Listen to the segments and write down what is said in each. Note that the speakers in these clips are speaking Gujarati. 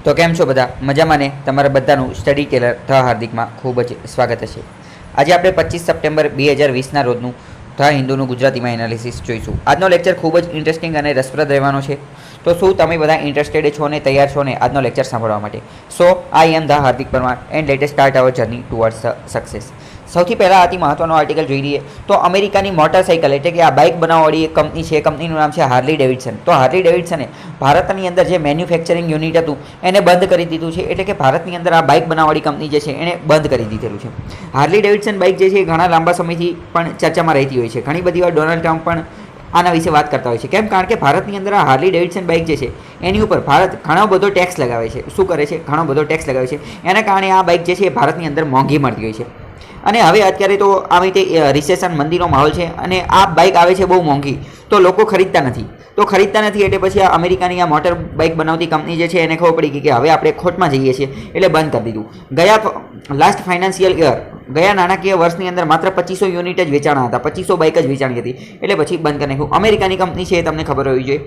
તો કેમ છો બધા મજામાં ને તમારા બધાનું સ્ટડી ટેલર ધ હાર્દિકમાં ખૂબ જ સ્વાગત છે। આજે આપણે 25 સપ્ટેમ્બર 2020ના રોજનું ધ હિન્દુનું ગુજરાતીમાં એનાલિસિસ જોઈશું। આજનો લેક્ચર ખૂબ જ ઇન્ટરેસ્ટિંગ અને રસપ્રદ રહેવાનો છે। તો શું તમે બધા ઇન્ટરેસ્ટેડ છો ને તૈયાર છો ને આજનો લેક્ચર સાંભળવા માટે? So I am the Hardik Parmar and latest start our journey towards success. સૌથી પહેલાં અતિ મહત્વનો આર્ટિકલ જોઈ લઈએ તો અમેરિકાની મોટરસાઇકલ એટલે કે આ બાઇક બનાવવાવાળી એક કંપની છે। કંપનીનું નામ છે હાર્લી ડેવિડસન। તો હાર્લી ડેવિડસને ભારતની અંદર જે મેન્યુફેક્ચરિંગ યુનિટ હતું એને બંધ કરી દીધું છે। એટલે કે ભારતની અંદર આ બાઇક બનાવવાળી કંપની જે છે એને બંધ કરી દીધેલું છે। હાર્લી ડેવિડસન બાઇક જે છે એ ઘણા લાંબા સમયથી પણ ચર્ચામાં રહેતી હોય છે। ઘણી બધી વાર ડોનાલ્ડ ટ્રમ્પ પણ આના વિશે વાત કરતા હોય છે। કેમ? કારણ કે ભારતની અંદર આ હાર્લી ડેવિડસન બાઇક જે છે એની ઉપર ભારત ઘણો બધો ટેક્સ લગાવે છે। શું કરે છે? ઘણો બધો ટેક્સ લગાવે છે। એના કારણે આ બાઇક જે છે એ ભારતની અંદર મોંઘી મળતી હોય છે। અને હવે અત્યારે તો આવી રીતે રિસેશન મંદીનો માહોલ છે અને આ બાઇક આવે છે બહુ મોંઘી, તો લોકો ખરીદતા નથી। તો ખરીદતા નથી એટલે પછી આ અમેરિકાની આ મોટર બાઇક બનાવતી કંપની જે છે એને ખબર પડી ગઈ કે હવે આપણે ખોટમાં જઈએ છીએ, એટલે બંધ કરી દીધું। લાસ્ટ ફાઇનાન્શિયલ યર ગયા નાણાકીય વર્ષની અંદર માત્ર 2500 યુનિટ જ વેચાણા હતા, 2500 બાઇક જ વેચાણી હતી, એટલે પછી બંધ કરી નાખ્યું। અમેરિકાની કંપની છે એ તમને ખબર હોવી જોઈએ।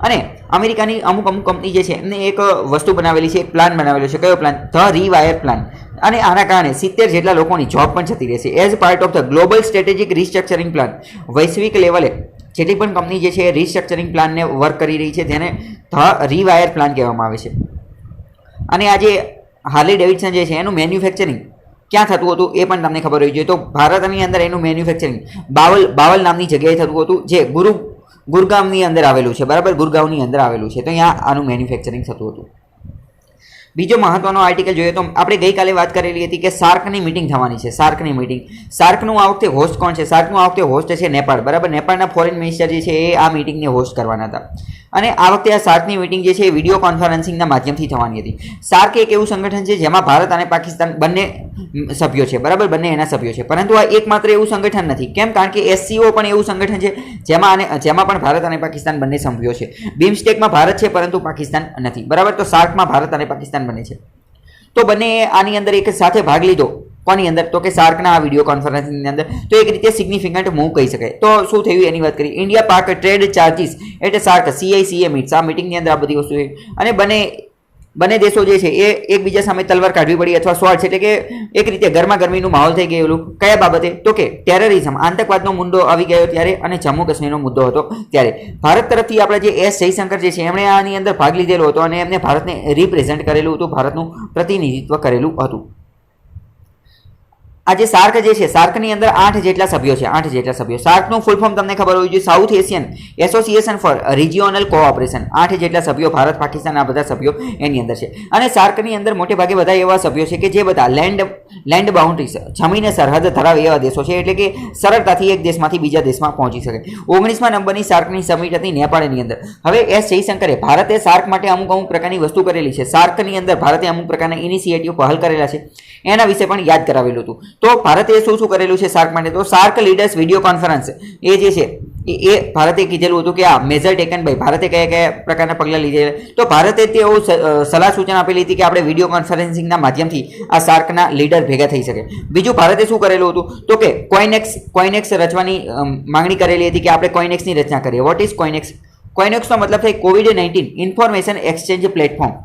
અને અમેરિકાની અમુક કંપની જે છે એમને એક વસ્તુ બનાવેલી છે, એક પ્લાન બનાવેલો છે। કયો પ્લાન? The રીવાયર plan. અને આના કારણે 70 જેટલા લોકોની જોબ પણ જતી રહેશે as part of the global strategic restructuring plan. વૈશ્વિક લેવલે જેટલી પણ કંપની જે છે રિસ્ટ્રક્ચરિંગ પ્લાનને વર્ક કરી રહી છે જેને ધ રીવાયર પ્લાન કહેવામાં આવે છે। અને આજે હાર્લી ડેવિડસન જે છે એનું મેન્યુફેક્ચરિંગ ક્યાં થતું હતું એ પણ તમને ખબર હોવી જોઈએ। તો ભારતની અંદર એનું મેન્યુફેક્ચરિંગ બાવલ નામની જગ્યાએ થતું હતું, જે ગુરગામની અંદર આવેલું છે, બરાબર? ગુરગાંવની અંદર આવેલું છે, તો અહીંયા આનું મેન્યુફેક્ચરિંગ થતું હતું। બીજો મહત્વનો આર્ટિકલ જોઈએ તો આપણે ગઈકાલે વાત કરેલી હતી કે સાર્કની મિટિંગ થવાની છે। સાર્કની મિટિંગ, સાર્કનું આ વખતે હોસ્ટ કોણ છે? સાર્કનું આ વખતે હોસ્ટ છે નેપાળ, બરાબર? નેપાળના ફોરેન મિનિસ્ટર જે છે એ આ મિટિંગને હોસ્ટ કરવાના હતા। અને આ વખતે આ સાર્કની મિટિંગ જે છે એ વિડીયો કોન્ફરન્સિંગના માધ્યમથી થવાની હતી। સાર્ક એક એવું સંગઠન છે જેમાં ભારત અને પાકિસ્તાન બંને સભ્યો છે, બરાબર? બંને એના સભ્યો છે, પરંતુ આ એકમાત્ર એવું સંગઠન નથી। કેમ? કારણ કે એસસીઓ પણ એવું સંગઠન છે જેમાં પણ ભારત અને પાકિસ્તાન બંને સભ્યો છે। બીમસ્ટેકમાં ભારત છે પરંતુ પાકિસ્તાન નથી, બરાબર? તો સાર્કમાં ભારત અને પાકિસ્તાન બને છે, તો બંને આની અંદર એક સાથે ભાગ લીધો। કોની અંદર? તો કે સાર્કના આ વિડીયો કોન્ફરન્સની અંદર। તો એક રીતે સિગ્નિફિકન્ટ મૂવ કહી શકાય। તો શું થયું એની વાત કરીએ। ઇન્ડિયા પાક ટ્રેડ ચાર્જિસ એટલે સાર્ક CICA મીટ્સ, આ મિટિંગની અંદર આ બધી વસ્તુ છે। અને બંને દેશો જે છે એ એકબીજા સામે તલવાર કાઢવી પડી અથવા સ્વાર્ડ છે, એટલે કે એક રીતે ગરમાગરમીનું માહોલ થઈ ગયેલું। કયા બાબતે? તો કે ટેરરિઝમ, આતંકવાદનો મુદ્દો આવી ગયો ત્યારે, અને જમ્મુ કાશ્મીરનો મુદ્દો હતો ત્યારે। ભારત તરફથી આપણા જે એસ જયશંકર જે છે એમણે આની અંદર ભાગ લીધેલો હતો અને એમને ભારતને રિપ્રેઝેન્ટ કરેલું હતું, ભારતનું પ્રતિનિધિત્વ કરેલું હતું। આ જે સાર્ક જે છે, સાર્કની અંદર 8 જેટલા સભ્યો છે, 8 જેટલા સભ્યો। સાર્કનું ફૂલ ફોર્મ તમને ખબર હોવી જોઈએ, south Asian association four regional cooperation. 8 જેટલા સભ્યો, ભારત, પાકિસ્તાન, આ બધા સભ્યો એની અંદર છે। અને સાર્કની અંદર મોટે ભાગે બધા એવા સભ્યો છે કે જે બધા લેન્ડ બાઉન્ડ્રીઝ, જમીને સરહદ ધરાવે એવા દેશો છે, એટલે કે સરળતાથી એક દેશમાંથી બીજા દેશમાં પહોંચી શકે। 19મા નંબરની સાર્કની સમિટ હતી નેપાળની અંદર। હવે એસ જયશંકરે ભારતે સાર્ક માટે અમુક પ્રકારની વસ્તુ કરેલી છે। સાર્કની અંદર ભારતે અમુક પ્રકારના ઇનિશિયેટિવ પહેલ કરેલા છે, એના વિશે પણ યાદ કરાવેલું હતું। તો ભારતે શું કરેલું છે સાર્ક માટે? તો સાર્ક લીડર્સ વિડીયો કોન્ફરન્સ એ જે છે એ ભારતે કીધેલું હતું કે આ મેજર ટેકન બાય ભારતે કયા પ્રકારના પગલાં લીધેલા। તો ભારતે તેઓ સલાહ સૂચન આપેલી હતી કે આપણે વિડીયો કોન્ફરન્સિંગના માધ્યમથી આ સાર્કના લીડર ભેગા થઈ શકે। બીજું ભારતે શું કરેલું હતું? તો કે કોઇનેક્સ રચવાની માંગણી કરેલી હતી કે આપણે કોઇનેક્સની રચના કરીએ। What is કોઇનેક્સ? કોઇનેક્સનો મતલબ થાય COVID-19 ઇન્ફોર્મેશન એક્સચેન્જ પ્લેટફોર્મ।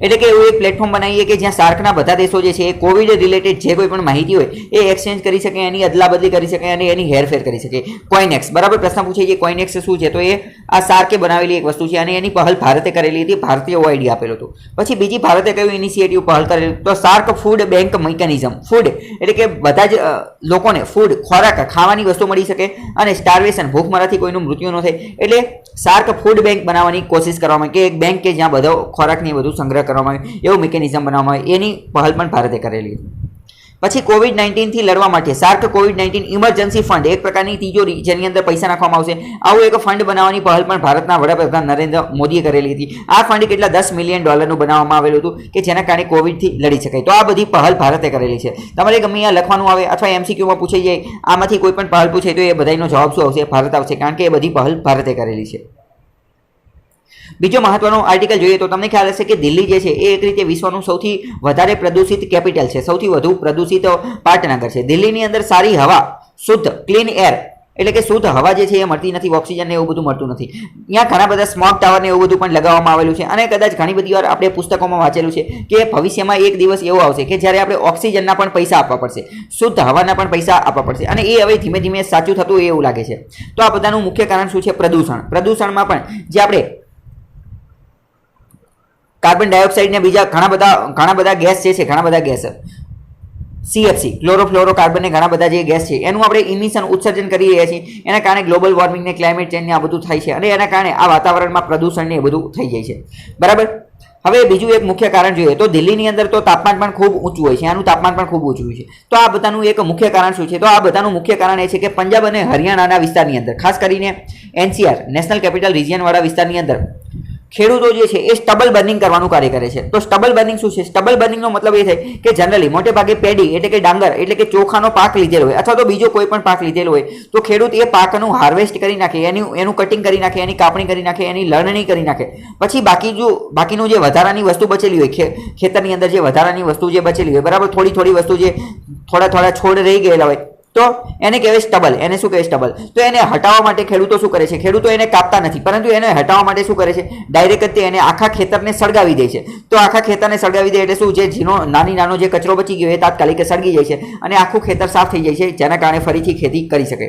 એટલે કે એવું એક પ્લેટફોર્મ બનાવીએ કે જ્યાં સાર્કના બધા દેશો જે છે એ કોવિડ રિલેટેડ જે કોઈ પણ માહિતી હોય એ એક્સચેન્જ કરી શકે, એની અદલા બદલી કરી શકે અને એની હેરફેર કરી શકે। કોઇનેક્સ, બરાબર? પ્રશ્ન પૂછે છે કોઇનેક્સ શું છે? તો એ આ સાર્કે બનાવેલી એક વસ્તુ છે અને એની પહેલ ભારતે કરેલી હતી, ભારતે એવો આઈડિયા આપેલો હતો। પછી બીજી ભારતે કયું ઇનિશિયેટિવ પહેલ કરેલું? તો SAARC food bank mechanism. Food એટલે કે બધા જ લોકોને ફૂડ, ખોરાક, ખાવાની વસ્તુ મળી શકે અને સ્ટાર્વેશન, ભૂખમરાથી કોઈનું મૃત્યુ ન થાય, એટલે સાર્ક ફૂડ બેંક બનાવવાની કોશિશ કરવામાં કે એક બેંક કે જ્યાં બધો ખોરાકની બધું સંગ્રહ કરવામાં આવે એવું મિકેનિઝમ બનાવવામાં આવે, એની પહેલ પણ ભારતે કરેલી હતી। પછી COVID-19 થી લડવા માટે સાર્ક COVID-19 ઇમરજન્સી ફંડ, એક પ્રકારની તિજોરી જેની અંદર પૈસા નાખવામાં આવશે, આવું એક ફંડ બનાવવાની પહેલ પણ ભારતના વડાપ્રધાન નરેન્દ્ર મોદીએ કરેલી હતી। આ ફંડ કેટલા $10 મિલિયન બનાવવામાં આવેલું હતું કે જેના કારણે કોવિડથી લડી શકાય। તો આ બધી પહેલ ભારતે કરેલી છે। તમારે ગમે અહીંયા લખવાનું આવે અથવા MCQમાં પૂછાઈ જાય, આમાંથી કોઈ પણ પહેલ પૂછે તો એ બધાનો જવાબ શું આવશે? ભારત આવશે, કારણ કે એ બધી પહેલ ભારતે કરેલી છે। બીજો મહત્વનો આર્ટિકલ જોઈએ તો તમને ખ્યાલ હશે કે દિલ્હી જે છે એ એક રીતે વિશ્વનું સૌથી વધારે પ્રદૂષિત કેપિટલ છે, સૌથી વધુ પ્રદૂષિત પાટનગર છે। દિલ્હીની અંદર સારી હવા, શુદ્ધ ક્લીન એર એટલે કે શુદ્ધ હવા જે છે એ મળતી નથી, ઓક્સિજન ને એવું બધું મળતું નથી. ત્યાં ઘણા બધા સ્મોક ટાવર ને એવું બધું પણ લગાવવામાં આવેલું છે. અને કદાચ ઘણી બધી વાર આપણે પુસ્તકોમાં વાંચેલું છે કે ભવિષ્યમાં એક દિવસ એવો આવશે કે જ્યારે આપણે ઓક્સિજનના પણ પૈસા આપવા પડશે, શુદ્ધ હવાના પણ પૈસા આપવા પડશે, અને એ હવે ધીમે ધીમે સાચું થતું એવું લાગે છે. તો આ બધાનું મુખ્ય કારણ શું છે? પ્રદૂષણ. પ્રદૂષણમાં પણ જે આપણે કાર્બન ડાયોક્સાઇડ ને બીજા ઘણા બધા ગેસ જે છે, ઘણા બધા ગેસ CFC ક્લોરોફ્લોરોકાર્બન ને ઘણા બધા જે ગેસ છે એનું આપણે ઇમિશન ઉત્સર્જન કરી રહ્યા છીએ. એના કારણે ગ્લોબલ વોર્મિંગ ને ક્લાઇમેટ ચેન્જ ને આ બધું થાય છે, અને એના કારણે આ વાતાવરણમાં પ્રદૂષણ ને એ બધું થઈ જાય છે. બરાબર. હવે બીજું એક મુખ્ય કારણ જોઈએ તો દિલ્હીની અંદર તો તાપમાન પણ ખૂબ ઊંચું હોય છે, આનું તાપમાન પણ ખૂબ ઊંચું હોય છે. તો આ બધાનું એક મુખ્ય કારણ શું છે? તો આ બધાનું મુખ્ય કારણ એ છે કે પંજાબ અને હરિયાણાના વિસ્તારની અંદર, ખાસ કરીને NCR નેશનલ કેપિટલ રિજિયન વાળા વિસ્તારની અંદર ખેડૂતો જે છે એ સ્ટબલ બર્નિંગ કરવાનું કાર્ય કરે છે. તો સ્ટબલ બર્નિંગ શું છે? સ્ટબલ બર્નિંગનો મતલબ એ થાય કે જનરલી મોટે ભાગે પેડી એટલે કે ડાંગર એટલે કે ચોખાનો પાક લીધેલો હોય અથવા તો બીજો કોઈ પણ પાક લીધેલો હોય તો ખેડૂત એ પાકનું હાર્વેસ્ટ કરી નાખે, એનું કટિંગ કરી નાખે, એની કાપણી કરી નાખે, એની લણણી કરી નાખે. પછી બાકીનું જે વધારાની વસ્તુ બચેલી હોય ખેતરની અંદર, જે વધારાની વસ્તુ જે બચેલી હોય, બરાબર, થોડી વસ્તુ જે થોડા છોડ રહી ગયેલા હોય તો એને કહેવાય સ્ટબલ. એને શું કહેવાય? સ્ટબલ. તો એને હટાવવા માટે ખેડૂતો શું કરે છે? ખેડૂતો એને કાપતા નથી, પરંતુ એને હટાવવા માટે શું કરે છે? ડાયરેક્ટ એને આખા ખેતરને સળગાવી દે છે. તો આખા ખેતરને સળગાવી દે એટલે શું? જે નાનો જે કચરો બચી ગયો એ તાત્કાલિક સળગી જાય છે અને આખું ખેતર સાફ થઈ જાય છે, જેના કારણે ફરીથી ખેતી કરી શકે.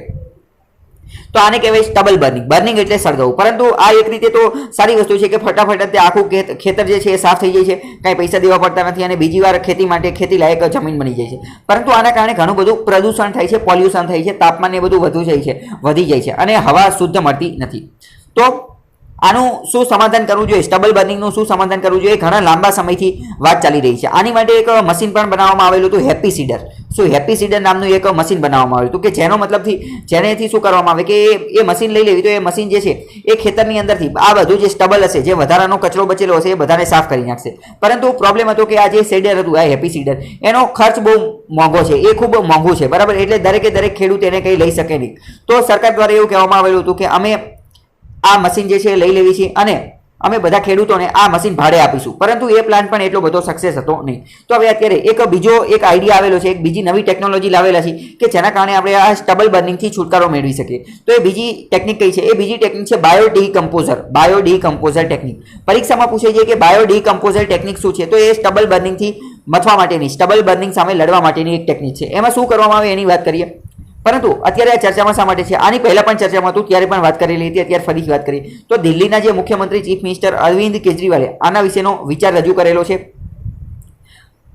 તો આને કહેવાય સ્ટબલ બર્નિંગ. બર્નિંગ એટલે સળગાવવું. પરંતુ આ એક રીતે તો સારી વસ્તુ છે કે ફટાફટ તે આખું ખેતર જે છે એ સાફ થઈ જાય છે, કાંઈ પૈસા દેવા પડતા નથી, અને બીજી વાર ખેતી માટે ખેતી લાયક જમીન બની જાય છે. પરંતુ આના કારણે ઘણું બધું પ્રદૂષણ થાય છે, પોલ્યુશન થાય છે, તાપમાન એ બધું વધી જાય છે અને હવા શુદ્ધ મળતી નથી. તો આનું શું સમાધાન કરવું જોઈએ? સ્ટબલ બર્નિંગનું શું સમાધાન કરવું જોઈએ? ઘણા લાંબા સમયથી વાત ચાલી રહી છે. આની માટે એક મશીન પણ બનાવવામાં આવેલું હતું, હેપી સીડર. શું હેપી સીડર નામનું એક મશીન બનાવવામાં આવ્યું હતું કે જેનેથી શું કરવામાં આવે કે એ મશીન લઈ લેવી તો એ મશીન જે છે એ ખેતરની અંદરથી આ બધું જે સ્ટબલ હશે, જે વધારાનો કચરો બચેલો હશે, એ બધાને સાફ કરી નાખશે. પરંતુ પ્રોબ્લેમ હતો કે આ જે સીડર હતું, આ હેપી સીડર, એનો ખર્ચ બહુ મોંઘો છે, એ ખૂબ મોંઘું છે, બરાબર. એટલે દરેક ખેડૂત એને કંઈ લઈ શકે નહીં. તો સરકાર દ્વારા એવું કહેવામાં આવેલું હતું કે અમે આ મશીન જે છે એ લઈ લેવી છે અને અમે બધા ખેડૂતોને આ મશીન ભાડે આપીશું. પરંતુ એ પ્લાન પણ એટલો બધો સક્સેસ હતો નહીં. તો હવે અત્યારે બીજો એક આઈડિયા આવેલો છે, એક બીજી નવી ટેકનોલોજી લાવેલા છે કે જેના કારણે આપણે આ સ્ટબલ બર્નિંગથી છુટકારો મેળવી શકીએ. તો એ બીજી ટેકનિક કઈ છે? એ બીજી ટેકનિક છે બાયો ડીકમ્પોઝર ટેકનિક. પરીક્ષામાં પૂછાય છે કે બાયો ડીકમ્પોઝર ટેકનિક શું છે? તો એ સ્ટબલ બર્નિંગથી મથવા માટેની, સ્ટબલ બર્નિંગ સામે લડવા માટેની એક ટેકનિક છે. એમાં શું કરવામાં આવે એની વાત કરીએ. પરંતુ અત્યારે આ ચર્ચામાં શા માટે છે? આની પહેલા પણ ચર્ચામાં હતું, ત્યારે પણ વાત કરેલી હતી, અત્યારે ફરીથી વાત કરીએ. તો દિલ્હીના જે મુખ્યમંત્રી ચીફ મિનિસ્ટર અરવિંદ કેજરીવાલે આના વિશેનો વિચાર રજૂ કરેલો છે,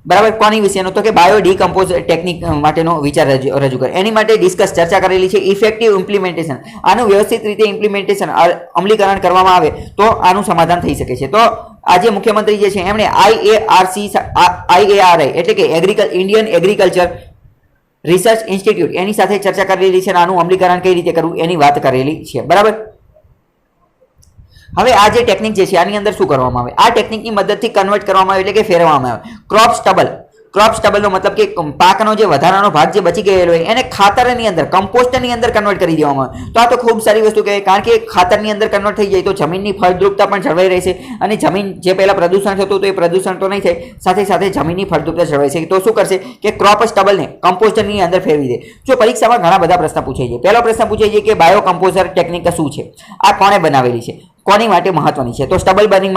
બરાબર. કોની વિશેનો? તો કે બાયો ડીકમ્પોઝ ટેકનિક માટેનો વિચાર રજૂ કરે. એની માટે ચર્ચા કરેલી છે ઇફેક્ટિવ ઇમ્પ્લિમેન્ટેશન. આનું વ્યવસ્થિત રીતે ઇમ્પ્લિમેન્ટેશન, અમલીકરણ કરવામાં આવે તો આનું સમાધાન થઈ શકે છે. તો આજે મુખ્યમંત્રી જે છે એમણે IARI એટલે કે ઇન્ડિયન એગ્રીકલ્ચર રિસર્ચ ઇન્સ્ટિટ્યૂટ એની સાથે ચર્ચા કરેલી છે અને આનું અમલીકરણ કઈ રીતે કરવું એની વાત કરેલી છે, બરાબર. હવે આ જે ટેકનિક જે છે આની અંદર શું કરવામાં આવે? આ ટેકનિકની મદદથી કન્વર્ટ કરવામાં આવે એટલે કે ફેરવવામાં આવે ક્રોપ સ્ટબલનો મતલબ કે પાકનો જે વધારાનો ભાગ જે બચી ગયેલો હોય એને ખાતરની અંદર, કમ્પોસ્ટની અંદર કન્વર્ટ કરી દેવામાં આવે. તો આ તો ખૂબ સારી વસ્તુ કહેવાય, કારણ કે ખાતરની અંદર કન્વર્ટ થઈ જાય તો જમીનની ફળદ્રુપતા પણ જળવાઈ રહેશે અને જમીન જે પહેલા પ્રદૂષણ થતું તો એ પ્રદૂષણ તો નહીં થાય, સાથે સાથે જમીનની ફળદ્રુપતા જળવાઈ છે. તો શું કરશે કે ક્રોપ સ્ટબલને કમ્પોસ્ટની અંદર ફેરવી દે. જો પરીક્ષામાં ઘણા બધા પ્રશ્ન પૂછાય છે. પહેલો પ્રશ્ન પૂછાય છે કે બાયો કમ્પોઝર ટેકનિક શું છે, આ કોણે બનાવેલી છે, કોની માટે મહત્વની છે? તો સ્ટબલ બર્નિંગ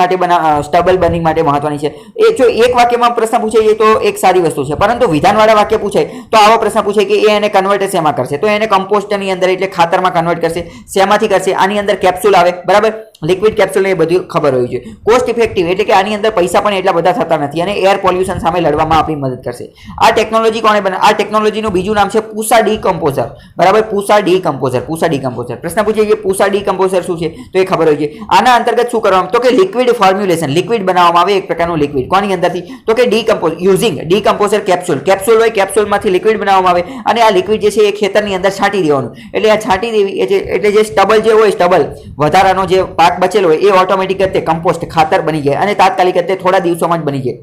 માટે મહત્વની છે. એ જો એક વાક્યમાં પ્રશ્ન પૂછાય તો એક સારી વસ્તુ છે, પરંતુ વિધાનવાળા વાક્ય પૂછાય તો આવો પ્રશ્ન પૂછાય કે એને કન્વર્ટ શેમાં કરશે? તો એને કમ્પોસ્ટની અંદર એટલે ખાતરમાં કન્વર્ટ કરશે. શેમાંથી કરશે? આની અંદર કેપ્સ્યુલ આવે, બરાબર, લિક્વિડ કેપ્સ્યુલ, એ બધું ખબર હોવી જોઈએ. કોસ્ટ ઇફેક્ટિવ એટલે કે આની અંદર પૈસા પણ એટલા બધા થતા નથી અને એર પોલ્યુશન સામે લડવામાં આપણી મદદ કરશે. આ ટેકનોલોજી કોણે બનાવી? આ ટેકનોલોજીનું બીજું નામ છે પૂસા ડીકમ્પોઝર, બરાબર. પૂસા ડીકમ્પોઝર. પ્રશ્ન પૂછે છે પૂસા ડીકમ્પોઝર શું છે? તો એ ખબર હોવી જોઈએ. આના અંતર્ગત શું કરવામાં? તો કે લિક્વિડ ફોર્મ્યુલેશન, લિક્વિડ બનાવવામાં આવે, એક પ્રકારનું લિક્વિડ. કોની અંદરથી? તો કે યુઝિંગ ડીકમ્પોઝર કેપ્સ્યુલ હોય, કેપ્સ્યુલમાંથી લિક્વિડ બનાવવામાં આવે અને આ લિક્વિડ જે છે એ ખેતરની અંદર છાંટી દેવાનું. એટલે આ છાંટી દેવી એટલે જે સ્ટબલ જે હોય, વધારાનો જે પાક બચેલો હોય એ ઓટોમેટિક તે કમ્પોસ્ટ ખાતર બની જાય અને તાત્કાલિક થોડા દિવસોમાં જ બની જાય.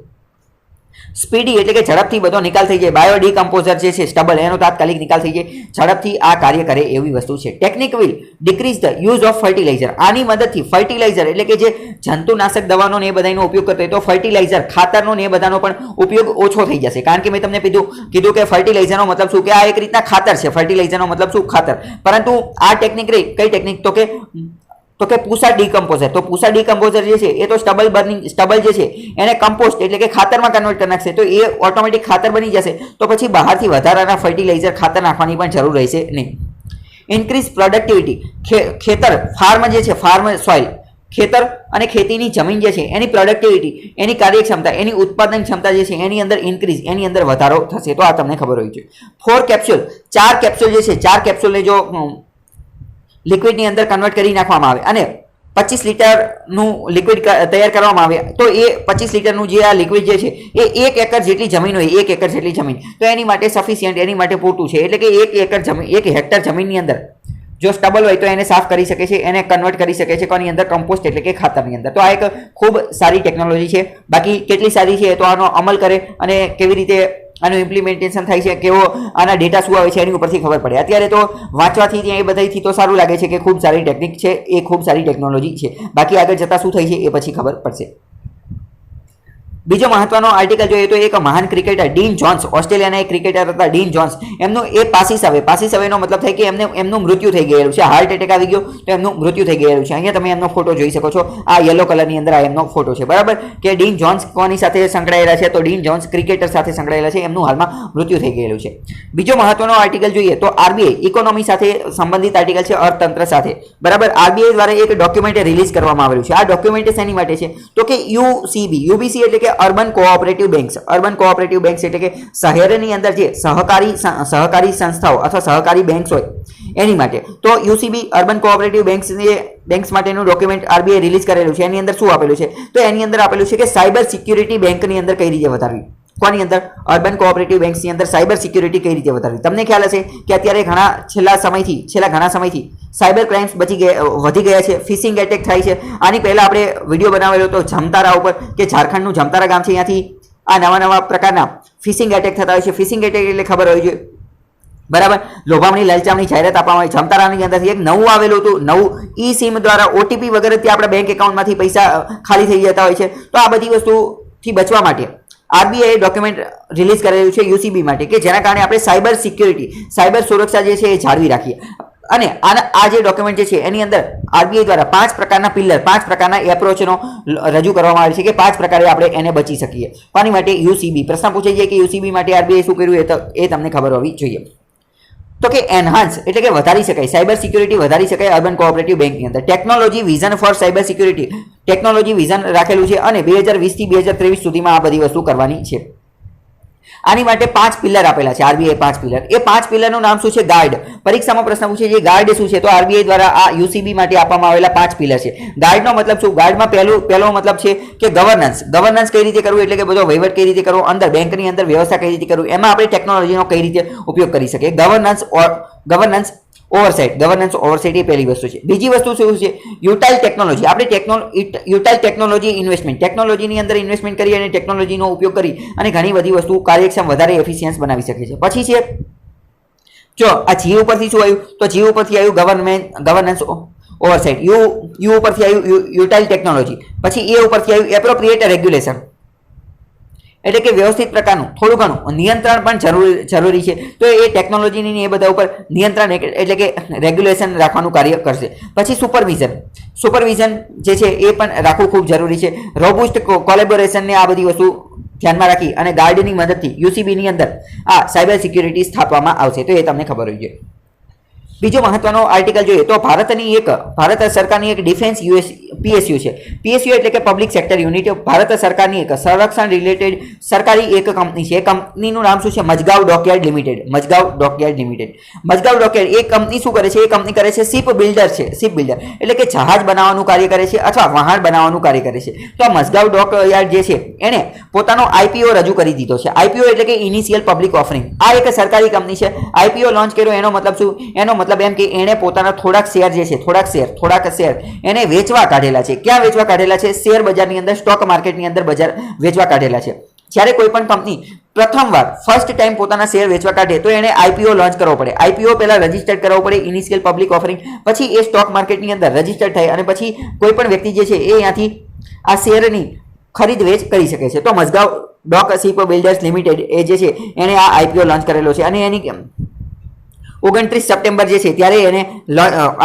સ્પીડી એટલે કે ઝડપથી બધો નિકાલ થઈ જાય. બાયો ડીકમ્પોઝર જે છે સ્ટબલ, એનો તાત્કાલિક નિકાલ થઈ જાય, ઝડપથી આ કાર્ય કરે એવી વસ્તુ છે. Technique will decrease the use of fertiliser. આની મદદથી ફર્ટિલાઇઝર એટલે કે જે જંતુનાશક દવાનો ને એ બધાનો ઉપયોગ કરતો હોય તો ફર્ટિલાઇઝર, ખાતરનો ને એ બધાનો પણ ઉપયોગ ઓછો થઈ જશે. કારણ કે મેં તમને કીધું કે ફર્ટિલાઇઝરનો મતલબ શું, કે આ એક રીતના ખાતર છે. ફર્ટિલાઇઝરનો મતલબ શું, ખાતર. પરંતુ આ ટેકનિક રહી કઈ ટેકનિક, તો કે પૂસા ડીકમ્પોઝર. તો પૂસા ડીકમ્પોઝર જે છે એ તો સ્ટબલ જે છે એને કમ્પોસ્ટ એટલે કે ખાતરમાં કન્વર્ટ કરી નાખશે, તો એ ઓટોમેટિક ખાતર બની જશે. તો પછી બહારથી વધારાના ફર્ટિલાઇઝર, ખાતર નાખવાની પણ જરૂર રહેશે નહીં. Increase productivity. ખેતર, ફાર્મ જે છે, ફાર્મ સોઇલ, ખેતર અને ખેતીની જમીન જે છે એની પ્રોડક્ટિવિટી, એની કાર્યક્ષમતા, એની ઉત્પાદન ક્ષમતા જે છે એની અંદર ઇન્ક્રીઝ, એની અંદર વધારો થશે. તો આ તમને ખબર હોવી જોઈએ. 4 કેપ્સ્યુલ, 4 કેપ્સ્યુલ જે છે, 4 કેપ્સ્યુલને જો લિક્વિડની અંદર કન્વર્ટ કરી નાખવામાં આવે અને 25 લીટરનું લિક્વિડ તૈયાર કરવામાં આવે તો એ 25 લીટરનું જે આ લિક્વિડ જે છે એ 1 એકર જેટલી જમીન હોય, 1 એકર જેટલી જમીન, તો એની માટે સફિશિયન્ટ, એની માટે પૂરતું છે. એટલે કે 1 એકર જમીન, 1 હેક્ટર જમીનની અંદર જો સ્ટબલ હોય તો એને સાફ કરી શકે છે, એને કન્વર્ટ કરી શકે છે કોની અંદર, કમ્પોસ્ટ એટલે કે ખાતરની અંદર. તો આ એક ખૂબ સારી ટેકનોલોજી છે. બાકી કેટલી સારી છે તો આનો અમલ કરે અને કેવી રીતે આનું ઇમ્પ્લિમેન્ટેશન થાય છે, કેવો આના ડેટા શું આવે છે એની ઉપરથી ખબર પડે. અત્યારે તો વાંચવાથી એ બધાથી તો સારું લાગે છે કે ખૂબ સારી ટેકનિક છે, એ ખૂબ સારી ટેકનોલોજી છે. બાકી આગળ જતાં શું થાય છે એ પછી ખબર પડશે. બીજો મહત્વનો આર્ટિકલ જોઈએ તો એક મહાન ક્રિકેટર ડીન જોન્સ, ઓસ્ટ્રેલિયાના એક ક્રિકેટર હતા ડીન જોન્સ, એમનું એ પાસીસ અવેનો મતલબ થાય કે એમનું મૃત્યુ થઈ ગયેલું છે. હાર્ટ એટેક આવી ગયો તો એમનું મૃત્યુ થઈ ગયેલું છે. અહીંયા તમે એમનો ફોટો જોઈ શકો છો. આ યલો કલરની અંદર આ એમનો ફોટો છે, બરાબર. કે ડીન જોન્સ કોની સાથે સંકળાયેલા છે, તો ડીન જોન્સ ક્રિકેટર સાથે સંકળાયેલા છે, એમનું હાલમાં મૃત્યુ થઈ ગયેલું છે. બીજો મહત્વનો આર્ટિકલ જોઈએ તો આરબીઆઈ, ઇકોનોમી સાથે સંબંધિત આર્ટિકલ છે, અર્થતંત્ર સાથે, બરાબર. આરબીઆઈ દ્વારા એક ડોક્યુમેન્ટ રિલીઝ કરવામાં આવેલું છે. આ ડોક્યુમેન્ટ શેની માટે છે તો કે યુબીસી એટલે કે urban cooperative banks. Urban cooperative banks એટલે કે શહેરની અંદર જે સહકારી સંસ્થાઓ અથવા સહકારી બેંક્સ હોય એની માટે. તો યુસીબી અર્બન કોઓપરેટિવ બેંક્સ માટેનું ડોક્યુમેન્ટ આરબીઆઈ રિલીઝ કરેલું છે. એની અંદર શું આપેલું છે તો એની અંદર આપેલું છે કે સાયબર સિક્યુરિટી બેંકની અંદર કઈ રીતે વધારવી. કોની અંદર, અર્બન કોઓપરેટિવ બેંક્સની અંદર સાયબર સિક્યુરિટી કઈ રીતે વધારવી. તમને ખ્યાલ હશે કે અત્યારે છેલ્લા ઘણા સમયથી સાયબર ક્રાઇમ્સ વધી ગયા છે, ફિશિંગ એટેક થાય છે. આની પહેલા આપણે વિડીયો બનાવેલો હતો જમતારા ઉપર, કે ઝારખંડનું જમતારા ગામ છે, ત્યાંથી આ નવા પ્રકારના ફિશિંગ એટેક થતા હોય છે. ફિશિંગ એટેક એટલે ખબર હોવી જોઈએ, બરાબર. લોભામણી લાલચામણી જાહેરાત આપવામાં આવી. જમતારાની અંદરથી એક નવું આવેલું હતું, નવું ઈ સિમ દ્વારા ઓટીપી વગેરેથી આપણા બેંક એકાઉન્ટમાંથી પૈસા ખાલી થઈ જતા હોય છે. તો આ બધી વસ્તુથી બચવા માટે આરબીઆઈ ડોક્યુમેન્ટ રિલીઝ કરેલું છે યુસીબી માટે, કે જેના કારણે આપણે સાયબર સિક્યુરિટી, સાયબર સુરક્ષા જે છે એ જાળવી રાખીએ. અને આ જે ડોક્યુમેન્ટ જે છે એની અંદર આરબીઆઈ દ્વારા 5 પ્રકારના પિલર, 5 પ્રકારના એપ્રોચનો રજૂ કરવામાં આવે છે કે 5 પ્રકારે આપણે એને બચી શકીએ. કોની માટે, યુસીબી. પ્રશ્ન પૂછાઈ જાય કે યુસીબી માટે આરબીઆઈ શું કર્યું એ તમને ખબર હોવી જોઈએ. તો કે એનહાન્સ એટલે કે વધારી શકાય, સાયબર સિક્યુરિટી વધારી શકાય અર્બન કોઓપરેટિવ બેંકની અંદર. Technology vision for cyber security, technology vision રાખેલું છે અને 2020 થી 2023 સુધીમાં આ બધી વસ્તુ કરવાની છે. આની માટે 5 પિલર આપેલા છે, આરબીઆઈ 5 પિલર. એ 5 પિલરનું નામ શું છે, ગાર્ડ. પરીક્ષામાં પ્રશ્ન પૂછે છે ગાર્ડ શું છે, તો આરબીઆઈ દ્વારા આ યુસીબી માટે આપવામાં આવેલા 5 પિલર છે. ગાર્ડનો મતલબ શું, ગાર્ડમાં પહેલો મતલબ છે કે ગવર્નન્સ. ગવર્નન્સ કઈ રીતે કરવું એટલે કે બધો વહીવટ કઈ રીતે કરવો, અંદર બેંકની અંદર વ્યવસ્થા કઈ રીતે કરવું, એમાં આપણે ટેકનોલોજીનો કઈ રીતે ઉપયોગ કરી શકીએ. ગવર્નન્સ ઓવરસાઇટ એ પહેલી વસ્તુ છે. બીજી વસ્તુ શું છે, યુટાઇલ ટેકનોલોજી. આપણે યુટાઇલ ટેકનોલોજી ઇન્વેસ્ટમેન્ટ, ટેકનોલોજીની અંદર ઇન્વેસ્ટમેન્ટ કરી અને ટેકનોલોજીનો ઉપયોગ કરી અને ઘણી બધી વસ્તુ કાર્યક્ષમ, વધારે એફિશિયન્સ બનાવી શકે છે. પછી છે જો આ જી ઉપરથી શું આવ્યું, તો જી ઉપરથી આવ્યું ગવર્નન્સ ઓવરસાઇટ, યુ ઉપરથી આવ્યું યુટાઇલ ટેકનોલોજી, પછી એ ઉપરથી આવ્યું એપ્રોપ્રિએટ રેગ્યુલેશન એટલે કે વ્યવસ્થિત પ્રકારનું થોડું ઘણું નિયંત્રણ પણ જરૂરી છે. તો એ ટેકનોલોજીની એ બધા ઉપર નિયંત્રણ એટલે કે રેગ્યુલેશન રાખવાનું કાર્ય કરશે. પછી સુપરવિઝન જે છે એ પણ રાખવું ખૂબ જરૂરી છે. રોબુસ્ટ કોલેબોરેશનને આ બધી વસ્તુ ધ્યાનમાં રાખી અને ગાર્ડની મદદથી યુસીબીની અંદર આ સાયબર સિક્યુરિટી સ્થાપવામાં આવશે. તો એ તમને ખબર હોવી જોઈએ. બીજો મહત્વનો આર્ટિકલ જોઈએ તો ભારત સરકારની એક ડિફેન્સ પીએસયુ છે. પીએસયુ એટલે કે પબ્લિક સેક્ટર યુનિટ. ભારત સરકારની એક સંરક્ષણ રિલેટેડ સરકારી એક કંપની છે. કંપનીનું નામ શું છે, મજગાંવ ડોકયાર્ડ લિમિટેડ. મજગાંવ ડોકયાર્ડ એ કંપની શું કરે છે, એ કંપની કરે છે શિપ બિલ્ડર એટલે કે જહાજ બનાવવાનું કાર્ય કરે છે અથવા વહાણ બનાવવાનું કાર્ય કરે છે. તો આ મજગાંવ ડોકયાર્ડ જે છે એને પોતાનો આઈપીઓ રજૂ કરી દીધો છે. આઈપીઓ એટલે કે ઇનિશિયલ પબ્લિક ઓફરિંગ. આ એક સરકારી કંપની છે. આઈપીઓ લોન્ચ કર્યો એનો મતલબ શું, એનો મતલબ એમ કે એને પોતાના થોડાક શેર જે છે, થોડાક શેર એને વેચવા કાઢેલા છે. ક્યાં વેચવા કાઢેલા છે, શેર બજારની અંદર, સ્ટોક માર્કેટની અંદર વેચવા કાઢેલા છે. જ્યારે કોઈ પણ કંપની પ્રથમવાર ફર્સ્ટ ટાઈમ પોતાના શેર વેચવા કાઢે તો એને આઈપીઓ લોન્ચ કરવો પડે. આઈપીઓ પહેલા રજીસ્ટર્ડ કરવો પડે, ઇનિશિયલ પબ્લિક ઓફરિંગ, પછી એ સ્ટોક માર્કેટની અંદર રજીસ્ટર્ડ થાય અને પછી કોઈ પણ વ્યક્તિ જે છે એ ત્યાંથી આ શેરની ખરીદ વેચ કરી શકે છે. તો મઝગાંવ ડોક શિપ બિલ્ડર્સ લિમિટેડ એ જે છે એને આ આઈપીઓ લોન્ચ કરેલો છે અને એની 29 સપ્ટેમ્બર જે છે ત્યારે એને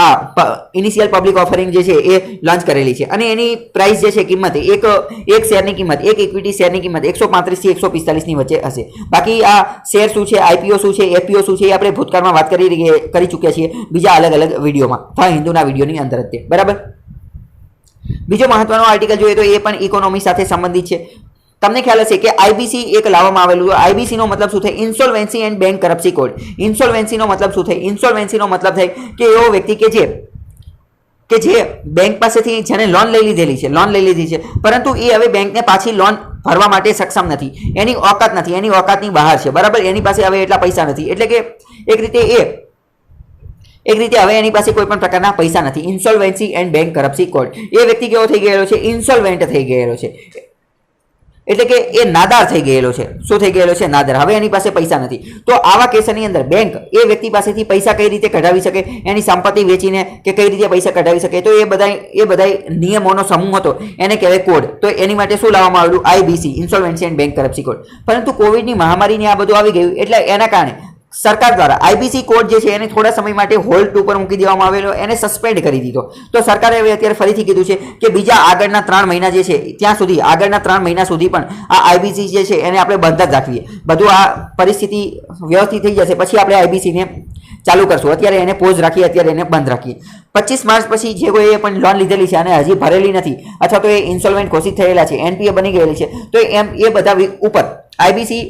આ ઇનિશિયલ પબ્લિક ઓફરિંગ જે છે એ લોન્ચ કરેલી છે અને એની પ્રાઇસ જે છે કિંમત એક શેરની કિંમત, એક ઇક્વિટી શેરની કિંમત 135 થી 145 ની વચ્ચે હશે. બાકી આ શેર શું છે, આઈપીઓ શું છે, એફપીઓ શું છે એ આપણે ભૂતકાળમાં વાત કરી ચૂક્યા છીએ બીજા અલગ અલગ વિડીયોમાં, ધ હિન્દુના વિડીયોની અંદર જ તે. બરાબર. બીજો મહત્વનો આર્ટિકલ જોઈએ તો એ પણ ઇકોનોમી સાથે સંબંધિત છે. તમને ખ્યાલ હશે કે આઈબીસી એક લાવવામાં આવેલું. આઈબીસી નો મતલબ શું થાય? Insolvency and bankruptcy code. Insolvency નો મતલબ શું થાય? ઇન્સોલ્વન્સી નો મતલબ થાય કે એવો વ્યક્તિ કે જે બેંક પાસેથી જેને લોન લઈ લીધી છે પરંતુ એ હવે બેંકને પાછી લોન ભરવા માટે સક્ષમ નથી, એની ઓકાત નથી, એની ઓકાતની બહાર છે. બરાબર. એની પાસે હવે એટલા પૈસા નથી, એટલે કે એક રીતે હવે એની પાસે કોઈ પણ પ્રકારના પૈસા નથી. Insolvency and bankruptcy code. એ વ્યક્તિ કેવો થઈ ગયેલો છે? ઇન્સોલ્વેન્ટ થઈ ગયેલો છે, એટલે કે એ નાદાર થઈ ગયેલો છે. શું થઈ ગયેલો છે? નાદાર. હવે એની પાસે પૈસા નથી. તો આવા કેસની અંદર બેંક એ વ્યક્તિ પાસેથી પૈસા કઈ રીતે કઢાવી શકે, એની સંપત્તિ વેચીને કે કઈ રીતે પૈસા કઢાવી શકે, તો એ બધા નિયમોનો સમૂહ હતો, એને કહેવાય કોડ. તો એની માટે શું લાવવામાં આવ્યું? IBC, insolvency and bankruptcy code. પરંતુ કોવિડની મહામારીની આ બધું આવી ગયું એટલે એના કારણે સરકાર દ્વારા આઈબીસી કોડ જે છે એને થોડા સમય માટે હોલ્ડ ઉપર મૂકી દેવામાં આવેલો, એને સસ્પેન્ડ કરી દીધો. તો સરકારે હવે અત્યારે ફરીથી કીધું છે કે બીજા આગળના 3 મહિના જે છે ત્યાં સુધી, આગળના 3 મહિના સુધી પણ આ આઈબીસી જે છે એને આપણે બંધ જ રાખીએ. બધું આ પરિસ્થિતિ વ્યવસ્થિત થઈ જશે પછી આપણે આઈબીસીને ચાલુ કરશું. અત્યારે એને પોઝ રાખીએ, અત્યારે એને બંધ રાખીએ. 25 માર્ચ પછી જે કોઈએ પણ લોન લીધેલી છે અને હજી ભરેલી નથી અથવા તો એ ઇન્સોલ્વેન્ટ ઘોષિત થયેલા છે, એનપીએ બની ગયેલી છે, તો એ બધા ઉપર આઈબીસી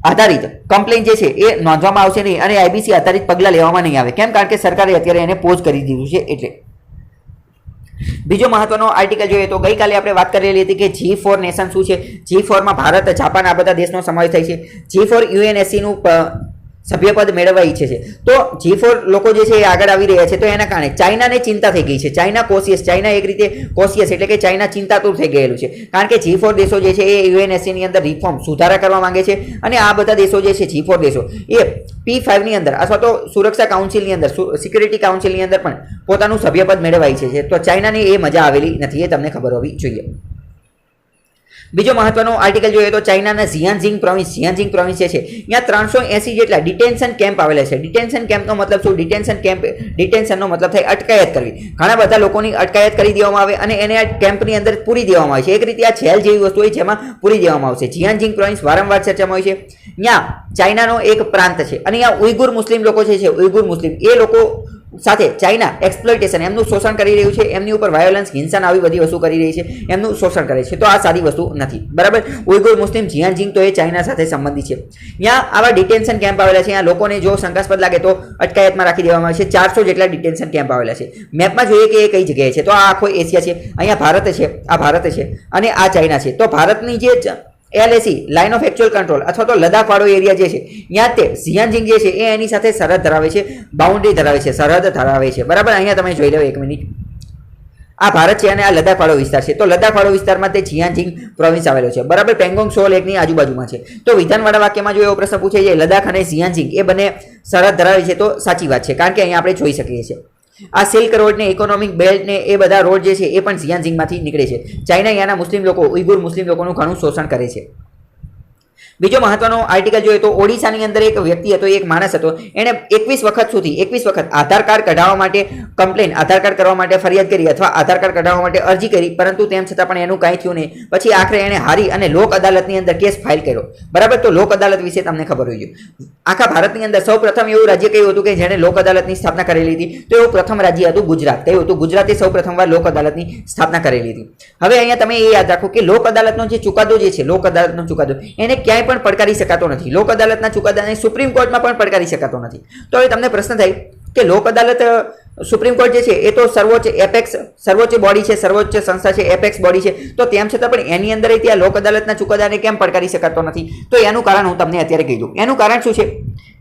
આધારિત કમ્પ્લેન જે છે એ નોંધવામાં આવશે નહીં અને આઈબીસી આધારિત પગલાં લેવામાં નહીં આવે. કેમ? કારણ કે સરકારે અત્યારે એને પોઝ કરી દીધું છે એટલે. બીજો મહત્વનો આર્ટિકલ જોઈએ તો ગઈકાલે આપણે વાત કરેલી હતી કે G4 નેશન શું છે. G4 માં ભારત, જાપાન આ બધા દેશનો સમાવેશ થાય છે. G4 યુએનએસસી નું સભ્યપદ મેળવવા ઈચ્છે છે. તો G4 લોકો જે છે એ આગળ આવી રહ્યા છે. તો એના કારણે ચાઇનાને ચિંતા થઈ ગઈ છે. ચાઇના એક રીતે કોશિયસ એટલે કે ચાઇના ચિંતાતુર થઈ ગયેલું છે. કારણ કે G4 દેશો જે છે એ યુએનએસસી ની અંદર રિફોર્મ, સુધારા કરવા માંગે છે અને આ બધા દેશો જે છે G4 દેશો એ P5 ની અંદર અથવા તો સુરક્ષા કાઉન્સિલની અંદર, સિક્યુરિટી કાઉન્સિલની અંદર પણ પોતાનું સભ્યપદ મેળવવા ઈચ્છે છે. તો ચાઇનાને એ મજા આવેલી નથી, એ તમને ખબર હોવી જોઈએ. બીજો મહત્વનો આર્ટિકલ જોઈએ તો ચાઇનાના ઝિયાનજિંગ પ્રોવિન્સ જે છે ત્યાં 380 જેટલા ડિટેન્શન કેમ્પ આવેલા છે. ડિટેન્શન કેમ્પનો મતલબ શું? ડિટેન્શનનો મતલબ થાય અટકાયત કરવી. ઘણા બધા લોકોની અટકાયત કરી દેવામાં આવે અને એને આ કેમ્પની અંદર પૂરી દેવામાં આવે છે. એક રીતે આ જેલ જેવી વસ્તુ હોય જેમાં પૂરી દેવામાં આવશે. ઝિયાનજિંગ પ્રોવિન્સ વારંવાર ચર્ચામાં હોય છે. ત્યાં ચાઇનાનો એક પ્રાંત છે અને ત્યાં ઉઈગુર મુસ્લિમ લોકો જે છે, ઉઈગુર મુસ્લિમ એ લોકો સાથે ચાઇના એક્સપ્લોઇટેશન, એમનું શોષણ કરી રહ્યું છે, એમની ઉપર વાયોલન્સ, હિંસા આવી બધી વસ્તુ કરી રહી છે, એમનું શોષણ કરે છે. તો આ સારી વસ્તુ નથી. બરાબર. ઉઈગુર મુસ્લિમ ઝિયાનજિંગ તો એ ચાઇના સાથે સંબંધિત છે. ત્યાં આવા ડિટેન્શન કેમ્પ આવેલા છે. ત્યાં લોકોને જો શંકાસ્પદ લાગે તો અટકાયતમાં રાખી દેવામાં આવે છે. 400 જેટલા ડિટેન્શન કેમ્પ આવેલા છે. મેપમાં જોઈએ કે એ કઈ જગ્યાએ છે. તો આ આખો એશિયા છે. અહીંયા ભારત છે, આ ભારત છે અને આ ચાઇના છે. તો ભારતની જે LAC line of actual control અથવા તો લદ્દાખ વાળો એરિયા જે છે ત્યાં તે ઝિયાનજિંગ જે છે એ એની સાથે સરહદ ધરાવે છે, બાઉન્ડ્રી ધરાવે છે, સરહદ ધરાવે છે. બરાબર. અહીંયા તમે જોઈ લો એક મિનિટ. આ ભારત છે અને આ લદ્દાખ વાળો વિસ્તાર છે. તો લદ્દાખ વાળો વિસ્તારમાં તે ઝિયાનજિંગ પ્રોવિન્સ આવેલો છે. બરાબર. પેંગોંગ સો લેકની આજુબાજુમાં છે. તો વિધાનવાળા વાક્યમાં જો એવો પ્રશ્ન પૂછે છે લદ્દાખ અને ઝિયાનજિંગ એ બંને સરહદ ધરાવે છે તો સાચી વાત છે, કારણ કે અહીંયા આપણે જોઈ શકીએ છીએ આ સિલ્ક રોડ ને, ઇકોનોમિક બેલ્ટ ને એ બધા રોડ જે છે એ પણ ઝિયાનજિંગમાંથી નીકળે છે. ચાઇના અહીંયાના મુસ્લિમ લોકો, ઉઈગુર મુસ્લિમ લોકોનું ઘણું શોષણ કરે છે. બીજો મહત્વનો આર્ટિકલ જોઈએ તો ઓડિશાની અંદર એક વ્યક્તિ હતો, એક માણસ હતો, એણે 21 વખત આધાર કાર્ડ કઢાવવા માટે કમ્પ્લેન, આધાર કાર્ડ કરવા માટે ફરિયાદ કરી અથવા આધાર કાર્ડ કઢાવવા માટે અરજી કરી, પરંતુ તેમ છતાં પણ એનું કાંઈ થયું નહીં. પછી આખરે એણે હારી અને લોક અદાલતની અંદર કેસ ફાઇલ કર્યો. બરાબર. તો લોક અદાલત વિશે તમને ખબર હોવી જોઈએ. આખા ભારતની અંદર સૌપ્રથમ એવું રાજ્ય કયું હતું કે જેણે લોક અદાલતની સ્થાપના કરેલી હતી? તો એવું પ્રથમ રાજ્ય હતું ગુજરાત. કયું હતું? ગુજરાતે સૌપ્રથમવાર લોક અદાલતની સ્થાપના કરેલી હતી. હવે અહીંયા તમે એ યાદ રાખો કે લોક અદાલતનો જે ચુકાદો જે છે, લોક અદાલતનો ચુકાદો એને ક્યાંય પણ પડકારી શકાતો નથી. લોક અદાલતના ચુકાદાને સુપ્રીમ કોર્ટમાં પણ પડકારી શકાતો નથી. તો હવે તમને પ્રશ્ન થાય કે લોક અદાલત, સુપ્રીમ કોર્ટ જે છે એ તો સર્વોચ્ચ બોડી છે, સર્વોચ્ચ સંસ્થા છે, એપેક્સ બોડી છે. તો તેમ છતાં પણ એની અંદર ત્યાં લોક અદાલતના ચુકાદાને કેમ પડકારી શકાતો નથી? તો એનું કારણ હું તમને અત્યારે કહી દઉં. એનું કારણ શું છે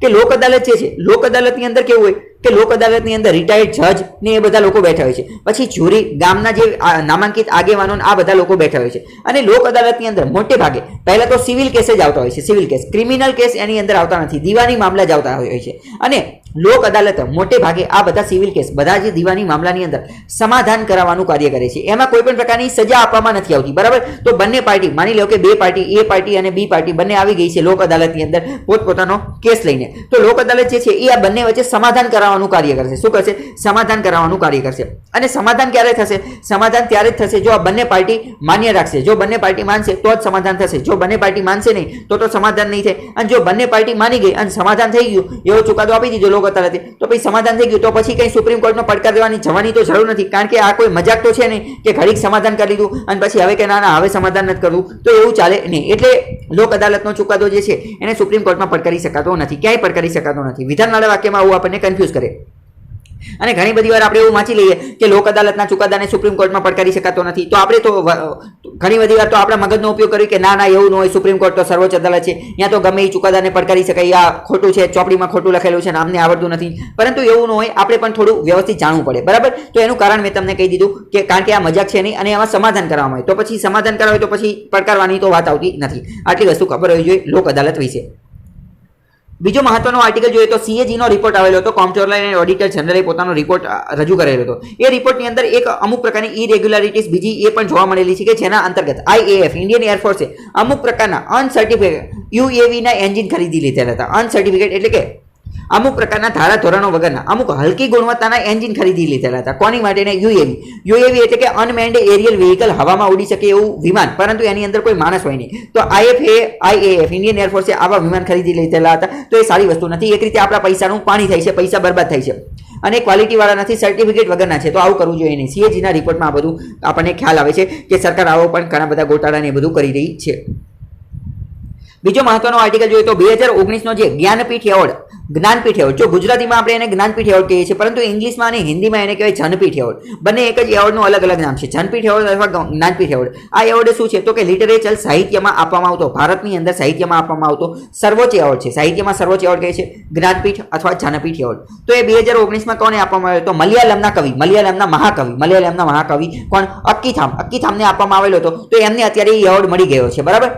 કે લોક અદાલત જે છે, લોક અદાલતની અંદર કેવું હોય કે લોક અદાલતની અંદર રિટાયર્ડ જજ ને એ બધા લોકો બેઠા હોય છે, પછી જ્યુરી, ગામના જે નામાંકિત આગેવાનો આ બધા લોકો બેઠા હોય છે. અને લોક અદાલતની અંદર મોટે ભાગે પહેલા તો સિવિલ કેસ જ આવતા હોય છે, સિવિલ કેસ, ક્રિમિનલ કેસ એની અંદર આવતા નથી, દીવાની મામલા જ આવતા હોય છે. અને લોક અદાલત મોટે ભાગે આ બધા સિવિલ કેસ, બધા જે દીવાની મામલાની અંદર સમાધાન કરાવવાનું કાર્ય કરે છે. એમાં કોઈ પણ પ્રકારની સજા આપવામાં નથી આવતી, બરાબર. તો બંને પાર્ટી, માની લો કે બે પાર્ટી, એ પાર્ટી અને બી પાર્ટી બંને આવી ગઈ છે લોક અદાલતની અંદર પોતપોતાનો કેસ લઈને, તો લોક અદાલત જે છે એ આ બંને વચ્ચે સમાધાન કરાવવાનું કાર્ય કરશે. શું કરશે? સમાધાન કરાવવાનું કાર્ય કરશે. અને સમાધાન ક્યારે થશે? સમાધાન ત્યારે જ થશે જો આ બંને પાર્ટી માન્ય રાખશે. જો બંને પાર્ટી માનશે તો જ સમાધાન થશે. જો બંને પાર્ટી માનશે નહીં તો સમાધાન નહીં થાય. અને જો બંને પાર્ટી માની ગઈ અને સમાધાન થઈ ગયું, એવો ચુકાદો આપી દીધો લોક અદાલતે, તો પછી સમાધાન થઈ ગયું, તો પછી કઈ સુપ્રીમ કોર્ટનો પડકાર દેવાની જવાની તો જરૂર નથી. કારણ કે આ કોઈ મજાક તો છે નહીં કે ઘડીક સમાધાન કરી દીધું અને પછી હવે કે ના હવે સમાધાન નથી કરવું, તો એવું ચાલે નહીં. એટલે લોક અદાલતનો ચુકાદો જે છે એને સુપ્રીમ કોર્ટમાં પડકારી શકાતો નથી, ક્યાંય પડકારી શકાતો નથી. વિધાનવાળા વાક્યમાં આવું આપણને કન્ફ્યુઝ કરે. અને ઘણી બધી વાર આપણે એવું વાંચી લઈએ કે લોક અદાલતના ચુકાદાને સુપ્રીમ કોર્ટમાં પડકારી શકાતો નથી, તો આપણે તો ઘણી બધી વાર તો આપણા મગજનો ઉપયોગ કર્યો કે ના એવું ન હોય, સુપ્રીમ કોર્ટ તો સર્વોચ્ચ અદાલત છે, ત્યાં તો ગમે એ ચુકાદાને પડકારી શકાય, આ ખોટું છે, ચોપડીમાં ખોટું લખેલું છે, અમને આવડતું નથી. પરંતુ એવું ન હોય, આપણે પણ થોડું વ્યવસ્થિત જાણવું પડે, બરાબર. તો એનું કારણ મેં તમને કહી દીધું કે કારણ કે આ મજાક છે નહીં અને એમાં સમાધાન કરવામાં આવે, તો પછી સમાધાન કરાવે તો પછી પડકારવાની તો વાત આવતી નથી. આટલી વસ્તુ ખબર હોવી જોઈએ લોક અદાલત વિશે. બીજો મહત્વનો આર્ટિકલ જોઈએ તો સીએજીનો રિપોર્ટ આવેલો હતો. કોમ્પ્ટ્રોલર અને ઓડિટર જનરલે પોતાનો રિપોર્ટ રજૂ કરેલો હતો. એ રિપોર્ટની અંદર એક અમુક પ્રકારની ઇરેગ્યુલારિટીઝ બીજી એ પણ જોવા મળેલી છે કે જેના અંતર્ગત આઈએએફ, ઇન્ડિયન એરફોર્સે અમુક પ્રકારના અનસર્ટિફિકેટ યુએવીના એન્જિન ખરીદી લીધેલા હતા. અનસર્ટિફિકેટ એટલે કે અમુક પ્રકારના ધારા ધોરણો વગરના અમુક હલકી ગુણવત્તાના એન્જિન ખરીદી લીધેલા હતા. કોની માટે? યુએવી. યુએવી એટલે કે અનમેન્ડ એરિયલ વ્હીકલ, હવામાં ઉડી શકે એવું વિમાન, પરંતુ એની અંદર કોઈ માણસ હોય નહીં. તો આઈએએફ, ઇન્ડિયન એરફોર્સે આવા વિમાન ખરીદી લીધેલા હતા. તો એ સારી વસ્તુ નથી. એક રીતે આપણા પૈસાનું પાણી થાય છે, પૈસા બરબાદ થાય છે અને ક્વોલિટી વાળા નથી, સર્ટિફિકેટ વગરના છે, તો આવું કરવું જોઈએ નહીં. સીએજીના રિપોર્ટમાં આ બધું આપણને ખ્યાલ આવે છે કે સરકાર આવો પણ ઘણા બધા ગોટાળાને એ બધું કરી રહી છે. બીજો મહત્વનો આર્ટિકલ જોઈએ તો 2019નો જે જ્ઞાનપીઠ એવોર્ડ, જ્ઞાનપીઠ એવોર્ડ, જો ગુજરાતીમાં આપણે એને જ્ઞાનપીઠ એવોર્ડ કહીએ છીએ, પરંતુ ઇંગ્લિશમાં અને હિન્દીમાં એને કહેવાય જનપીઠ એવોર્ડ. બંને એક જ એવોર્ડનું અલગ અલગ નામ છે, જનપીઠ એવોર્ડ અથવા જ્ઞાનપીઠ એવોર્ડ. આ એવોર્ડ શું છે તો કે લિટરેચર, સાહિત્યમાં આપવામાં આવતો, ભારતની અંદર સાહિત્યમાં આપવામાં આવતો સર્વોચ્ચ એવોર્ડ છે. સાહિત્યમાં સર્વોચ્ચ એવોર્ડ કહે છે જ્ઞાનપીઠ અથવા જનપીઠ એવોર્ડ. તો એ 2019માં કોને આપવામાં આવ્યો? તો મલયાલમના કવિ, મલયાલમના મહાકવિ કોણ? અક્કીથામને આપવામાં આવેલો હતો. તો એમને અત્યારે એ એવોર્ડ મળી ગયો છે, બરાબર.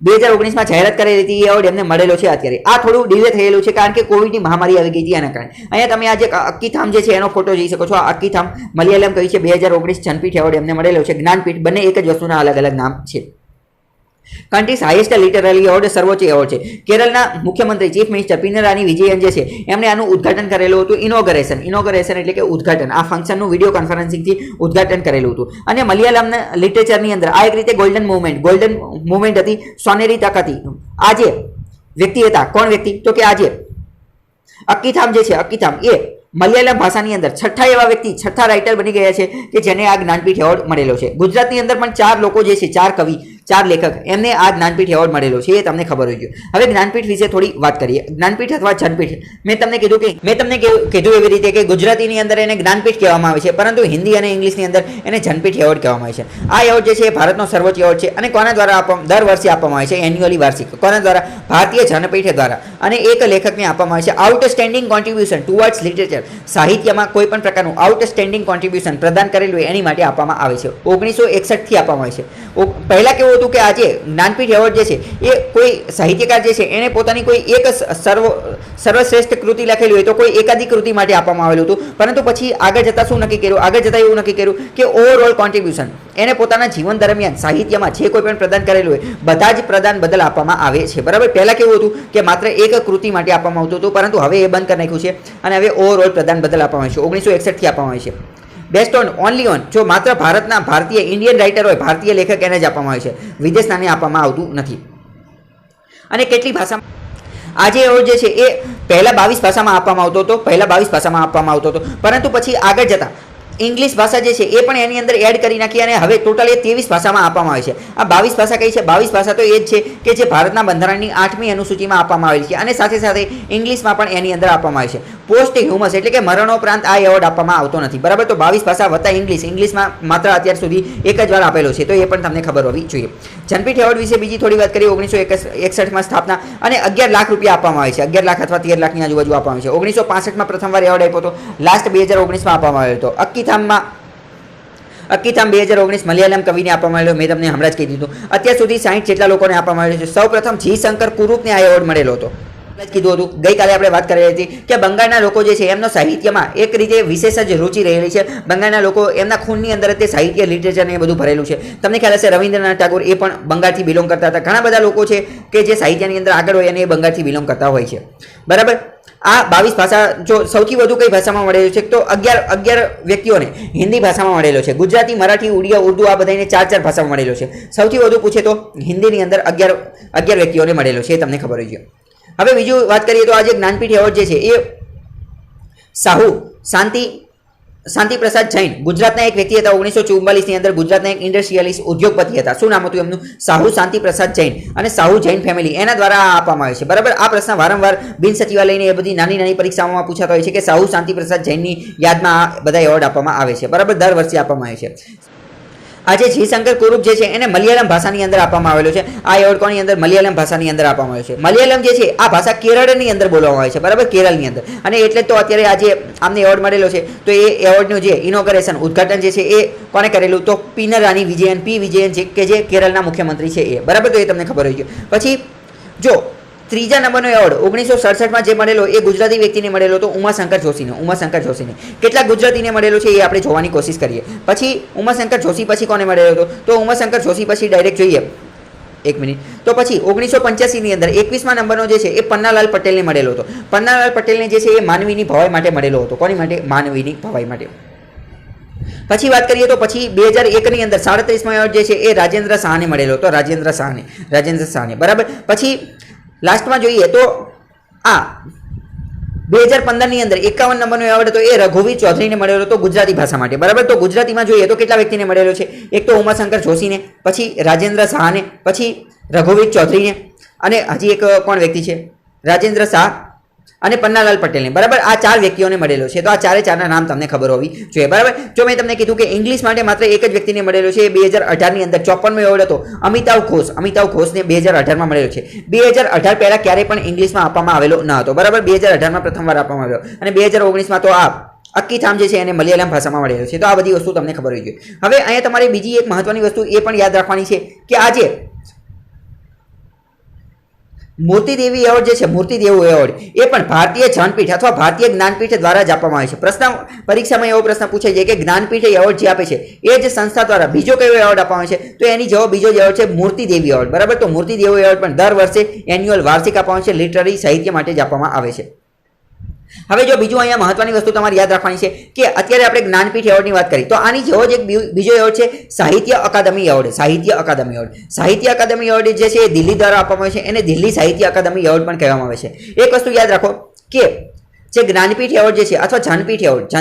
2019માં જાહેરાત કરેલી હતી, એ એવોર્ડ એમને મળેલો છે અત્યારે. આ થોડું ડિલે થયેલું છે કારણ કે કોવિડની મહામારી આવી ગઈ હતી એના કારણે. અહીંયા તમે આજે અક્કીથામ જે છે એનો ફોટો જોઈ શકો છો. આ અક્કીથામ મલયાલમ કવિ છે. 2019 જનપીઠ એવોર્ડ એમને મળેલો છે. જ્ઞાનપીઠ, બંને એક જ વસ્તુના અલગ અલગ નામ છે. કન્ટ્રીઝ હાઈએસ્ટ લિટરરી એવોર્ડ સર્વોચ્ચ એવોર્ડ છે. કેરળના મુખ્યમંત્રી ચીફ મિનિસ્ટર પિનરાની વિજયન જે છે એમણે આનું ઉદ્ઘાટન કરેલું હતું. ઇનોગ્રેશન એટલે કે ઉદ્ઘાટન. આ ફંક્શનનું વિડીયો કોન્ફરન્સિંગથી ઉદ્ઘાટન કરેલું હતું. અને મલયાલમના લિટરેચરની અંદર આ એક રીતે ગોલ્ડન મુવમેન્ટ હતી, સોનેરી તક હતી. આજે વ્યક્તિ હતા, કોણ વ્યક્તિ? તો કે આજે અક્કીથામ જે છે, અક્કીથામ એ મલયાલમ ભાષાની અંદર છઠ્ઠા એવા વ્યક્તિ, છઠ્ઠા રાઇટર બની ગયા છે કે જેને આ જ્ઞાનપીઠ એવોર્ડ મળેલો છે. ગુજરાતની અંદર પણ 4 લોકો જે છે, 4 કવિ, 4 લેખક, એમને આ જ્ઞાનપીઠ એવોર્ડ મળેલો છે. એ તમને ખબર હોવી જોઈએ. હવે જ્ઞાનપીઠ વિશે થોડી વાત કરીએ. જ્ઞાનપીઠ અથવા જનપીઠ, મેં તમને કીધું એવી રીતે કે ગુજરાતીની અંદર એને જ્ઞાનપીઠ કહેવામાં આવે છે, પરંતુ હિન્દી અને ઇંગ્લિશની અંદર એને જનપીઠ એવોર્ડ કહેવામાં આવે છે. આ એવોર્ડ જે છે એ ભારતનો સર્વોચ્ચ એવોર્ડ છે અને કોના દ્વારા દર વર્ષે આપવામાં આવે છે? એન્યુઅલી, વાર્ષિક. કોના દ્વારા? ભારતીય જનપીઠ દ્વારા. અને એક લેખકને આપવામાં આવે છે. આઉટસ્ટેન્ડિંગ કોન્ટ્રીબ્યુશન ટુવર્ડ્સ લિટરેચર, સાહિત્યમાં કોઈ પણ પ્રકારનું આઉટસ્ટેન્ડિંગ કોન્ટ્રીબ્યુશન પ્રદાન કરેલું એની માટે આપવામાં આવે છે. 1961 થી આપવામાં આવે છે. પહેલા કેવું હતું કે આજે જ્ઞાનપીઠ એવોર્ડ જે છે એ કોઈ સાહિત્યકાર જે છે એને પોતાની કોઈ એક સર્વશ્રેષ્ઠ કૃતિ લખેલી હોય તો કોઈ એકાદી કૃતિ માટે આપવામાં આવેલું હતું. પરંતુ પછી આગળ જતાં શું નક્કી કર્યું? આગળ જતાં એવું નક્કી કર્યું કે ઓવરઓલ કોન્ટ્રીબ્યુશન એને પોતાના જીવન દરમિયાન સાહિત્યમાં જે કોઈ પણ પ્રદાન કરેલું હોય બધા જ પ્રદાન બદલ આપવામાં આવે છે, બરાબર. પહેલાં કેવું હતું કે માત્ર એક કૃતિ માટે આપવામાં આવતું હતું, પરંતુ હવે એ બંધ કરી નાખ્યું છે અને હવે ઓવરઓલ પ્રદાન બદલ આપવામાં આવે છે. 1961 થી આપવામાં આવે છે. બેસ્ટ ઓન, ઓનલી ઓન, જો માત્ર ભારતીય ઇન્ડિયન રાઇટર હોય, ભારતીય લેખક, એને જ આપવામાં આવે છે. વિદેશનાને આપવામાં આવતું નથી. અને કેટલી ભાષામાં આજે એવોર્ડ જે છે એ પહેલા 22 ભાષામાં આપવામાં આવતો હતો, પરંતુ પછી આગળ જતા ઇંગ્લિશ ભાષા જે છે એ પણ એની અંદર એડ કરી નાખી અને હવે ટોટલ એ 23 ભાષામાં આપવામાં આવે છે. આ 22 ભાષા કઈ છે? 22 ભાષા તો એ જ છે કે જે ભારતના બંધારણની 8મી અનુસૂચિમાં આપવામાં આવેલી છે અને સાથે સાથે ઇંગ્લિશમાં પણ એની અંદર આપવામાં આવે છે. પોસ્ટ હ્યુમસ એટલે કે મરણોપરાંત આ એવોર્ડ આપવામાં આવતો નથી, બરાબર. તો 22 ભાષા વત્તા ઇંગ્લિશમાં માત્ર અત્યાર સુધી એક જ વાર આપેલો છે, તો એ પણ તમને ખબર હોવી જોઈએ. જ્ઞાનપીઠ એવોર્ડ વિશે બીજી થોડી વાત કરીએ. 1961માં સ્થાપના અને 11 લાખ રૂપિયા આપવામાં આવે છે, 11 લાખ અથવા 13 લાખની આજુબાજુ આપવામાં આવે છે. 1965માં પ્રથમવાર એવોર્ડ આપ્યો હતો, લાસ્ટ 2019માં આપવામાં આવ્યો હતો. અક્કીથામ 2019 મલયાલમ કવિને આપવામાં આવ્યો, મેં તમને હમણાં જ કહી દીધું. અત્યાર સુધી 60 જેટલા લોકોને આપવામાં આવ્યો છે. સૌપ્રથમ જી શંકર કુરૂપને આ એવોર્ડ મળેલો હતો. કીધું હતું ગઈકાલે આપણે વાત કરી હતી કે બંગાળના લોકો જે છે એમનો સાહિત્યમાં એક રીતે વિશેષ જ રુચિ રહેલી છે. બંગાળના લોકો એમના ખૂનની અંદર તે સાહિત્ય લિટરેચર એ બધું ભરેલું છે. તમને ખ્યાલ હશે રવિન્દ્રનાથ ટાગોર એ પણ બંગાળથી બિલોંગ કરતા હતા. ઘણા બધા લોકો છે કે જે સાહિત્યની અંદર આગળ હોય અને એ બંગાળથી બિલોંગ કરતા હોય છે, બરાબર. આ 22 ભાષા જો સૌથી વધુ કઈ ભાષામાં મળેલું છે તો 11 વ્યક્તિઓને હિન્દી ભાષામાં મળેલો છે. ગુજરાતી, મરાઠી, ઉડિયા, ઉર્દુ આ બધાને 4 ભાષામાં મળેલો છે. સૌથી વધુ પૂછે તો હિન્દીની અંદર 11 વ્યક્તિઓને મળેલો છે, એ તમને ખબર હોય છે. હવે બીજું વાત કરીએ તો આજે જ્ઞાનપીઠ એવોર્ડ જે છે એ સાહુ શાંતિ પ્રસાદ જૈન ગુજરાતના એક વ્યક્તિ હતા. 1944ની અંદર ગુજરાતના એક ઇન્ડસ્ટ્રીયલિસ્ટ ઉદ્યોગપતિ હતા. શું નામ હતું એમનું? સાહુ શાંતિ પ્રસાદ જૈન અને સાહુ જૈન ફેમિલી, એના દ્વારા આ આપવામાં આવે છે, બરાબર. આ પ્રશ્ન વારંવાર બિન સચિવાલયની એ બધી નાની પરીક્ષાઓમાં પૂછાતો હોય છે કે સાહુ શાંતિ પ્રસાદ જૈનની યાદમાં આ બધા એવોર્ડ આપવામાં આવે છે, બરાબર. દર વર્ષે આપવામાં આવે છે. આજે જી શંકર કુરૂપ જે છે એને મલયાલમ ભાષાની અંદર આપવામાં આવેલો છે. આ એવોર્ડ કોની અંદર? મલયાલમ ભાષાની અંદર આપવામાં આવ્યો છે. મલયાલમ જે છે આ ભાષા કેરળની અંદર બોલવામાં આવે છે, બરાબર, કેરળની અંદર. અને એટલે તો અત્યારે આજે આમને એવોર્ડ મળેલો છે. તો એ એવોર્ડનું જે ઇનોગ્રેશન ઉદ્ઘાટન જે છે એ કોને કરેલું? તો પિનરાની વિજયન છે કે જે કેરળના મુખ્યમંત્રી છે એ, બરાબર. તો એ તમને ખબર હોય છે. પછી જો ત્રીજા નંબરનો એવોર્ડ 1967માં જે મળેલો એ ગુજરાતી વ્યક્તિને મળેલો હતો, ઉમાશંકર જોશીને. કેટલા ગુજરાતીને મળેલો છે એ આપણે જોવાની કોશિશ કરીએ. પછી ઉમાશંકર જોશી પછી કોને મળેલો હતો? તો ઉમાશંકર જોશી પછી ડાયરેક્ટ જોઈએ, એક મિનિટ. તો પછી 1985ની અંદર 21મા નંબરનો જે છે એ પન્નાલાલ પટેલને મળેલો હતો. પન્નાલાલ પટેલને જે છે એ માનવીની ભવાઈ માટે મળેલો હતો. કોની માટે? માનવીની ભવાઈ માટે. પછી વાત કરીએ તો પછી 2001ની અંદર 37મો એવોર્ડ જે છે એ રાજેન્દ્ર શાહને મળેલો હતો. રાજેન્દ્ર શાહને, બરાબર. પછી લાસ્ટમાં જોઈએ તો આ 2015ની અંદર 51 નંબરનો એવોર્ડ હતો એ રઘુવીર ચૌધરીને મળેલો હતો ગુજરાતી ભાષા માટે, બરાબર. તો ગુજરાતીમાં જોઈએ તો કેટલા વ્યક્તિને મળેલો છે? એક તો ઉમાશંકર જોશીને, પછી રાજેન્દ્ર શાહને, પછી રઘુવીર ચૌધરીને, અને હજી એક કોણ વ્યક્તિ છે? રાજેન્દ્ર શાહ અને પન્નાલાલ પટેલને, બરાબર. આ 4 વ્યક્તિઓને મળેલો છે. તો આ 4ના નામ તમને ખબર હોવી જોઈએ, બરાબર. જો મેં તમને કીધું કે ઇંગ્લિશ માટે માત્ર એક જ વ્યક્તિને મળેલો છે, 2018ની અંદર 54મો એવોર્ડ હતો અમિતાવ ઘોષને 2018માં મળેલો છે. 2018 પહેલા ક્યારેય પણ ઇંગ્લિશમાં આપવામાં આવેલો ન હતો, બરાબર. 2018માં પ્રથમવાર આપવામાં આવ્યો અને 2019માં તો આ અક્કીથામ જે છે એને મલયાલમ ભાષામાં મળેલો છે. તો આ બધી વસ્તુ તમને ખબર હોવી જોઈએ. હવે અહીંયા તમારે બીજી એક મહત્વની વસ્તુ એ પણ યાદ રાખવાની છે કે આજે મૂર્તિદેવી એવોર્ડ જે છે, મૂર્તિદેવ એવોર્ડ એ પણ ભારતીય જ્ઞાનપીઠ અથવા ભારતીય જ્ઞાનપીઠ દ્વારા જ આપવામાં આવે છે. પ્રશ્ન પરીક્ષામાં એવો પ્રશ્ન પૂછાય છે કે જ્ઞાનપીઠ એવોર્ડ જે આપે છે એ જ સંસ્થા દ્વારા બીજો કયો એવોર્ડ આપવામાં આવે છે? તો એની જવાબ બીજો જ એવોર્ડ છે મૂર્તિદેવી એવોર્ડ, બરાબર. તો મૂર્તિદેવ એવોર્ડ પણ દર વર્ષે એન્યુઅલ વાર્ષિક આપવામાં આવે છે, લિટરરી સાહિત્ય માટે જ આપવામાં આવે છે. હવે જો બીજું અહીંયા મહત્વની વસ્તુ તમારે યાદ રાખવાની છે કે અત્યારે આપણે જ્ઞાનપીઠ એવોર્ડની વાત કરી તો આની જેવો જ એક બીજો એવોર્ડ છે સાહિત્ય અકાદમી એવોર્ડ. સાહિત્ય અકાદમી એવોર્ડ જે છે એ દિલ્હી દ્વારા આપવામાં આવે છે, એને દિલ્હી સાહિત્ય અકાદમી એવોર્ડ પણ કહેવામાં આવે છે. એક વસ્તુ યાદ રાખો કે જે જ્ઞાનપીઠ એવોર્ડ જે છે અથવા જ્ઞાનપીઠ એવોર્ડ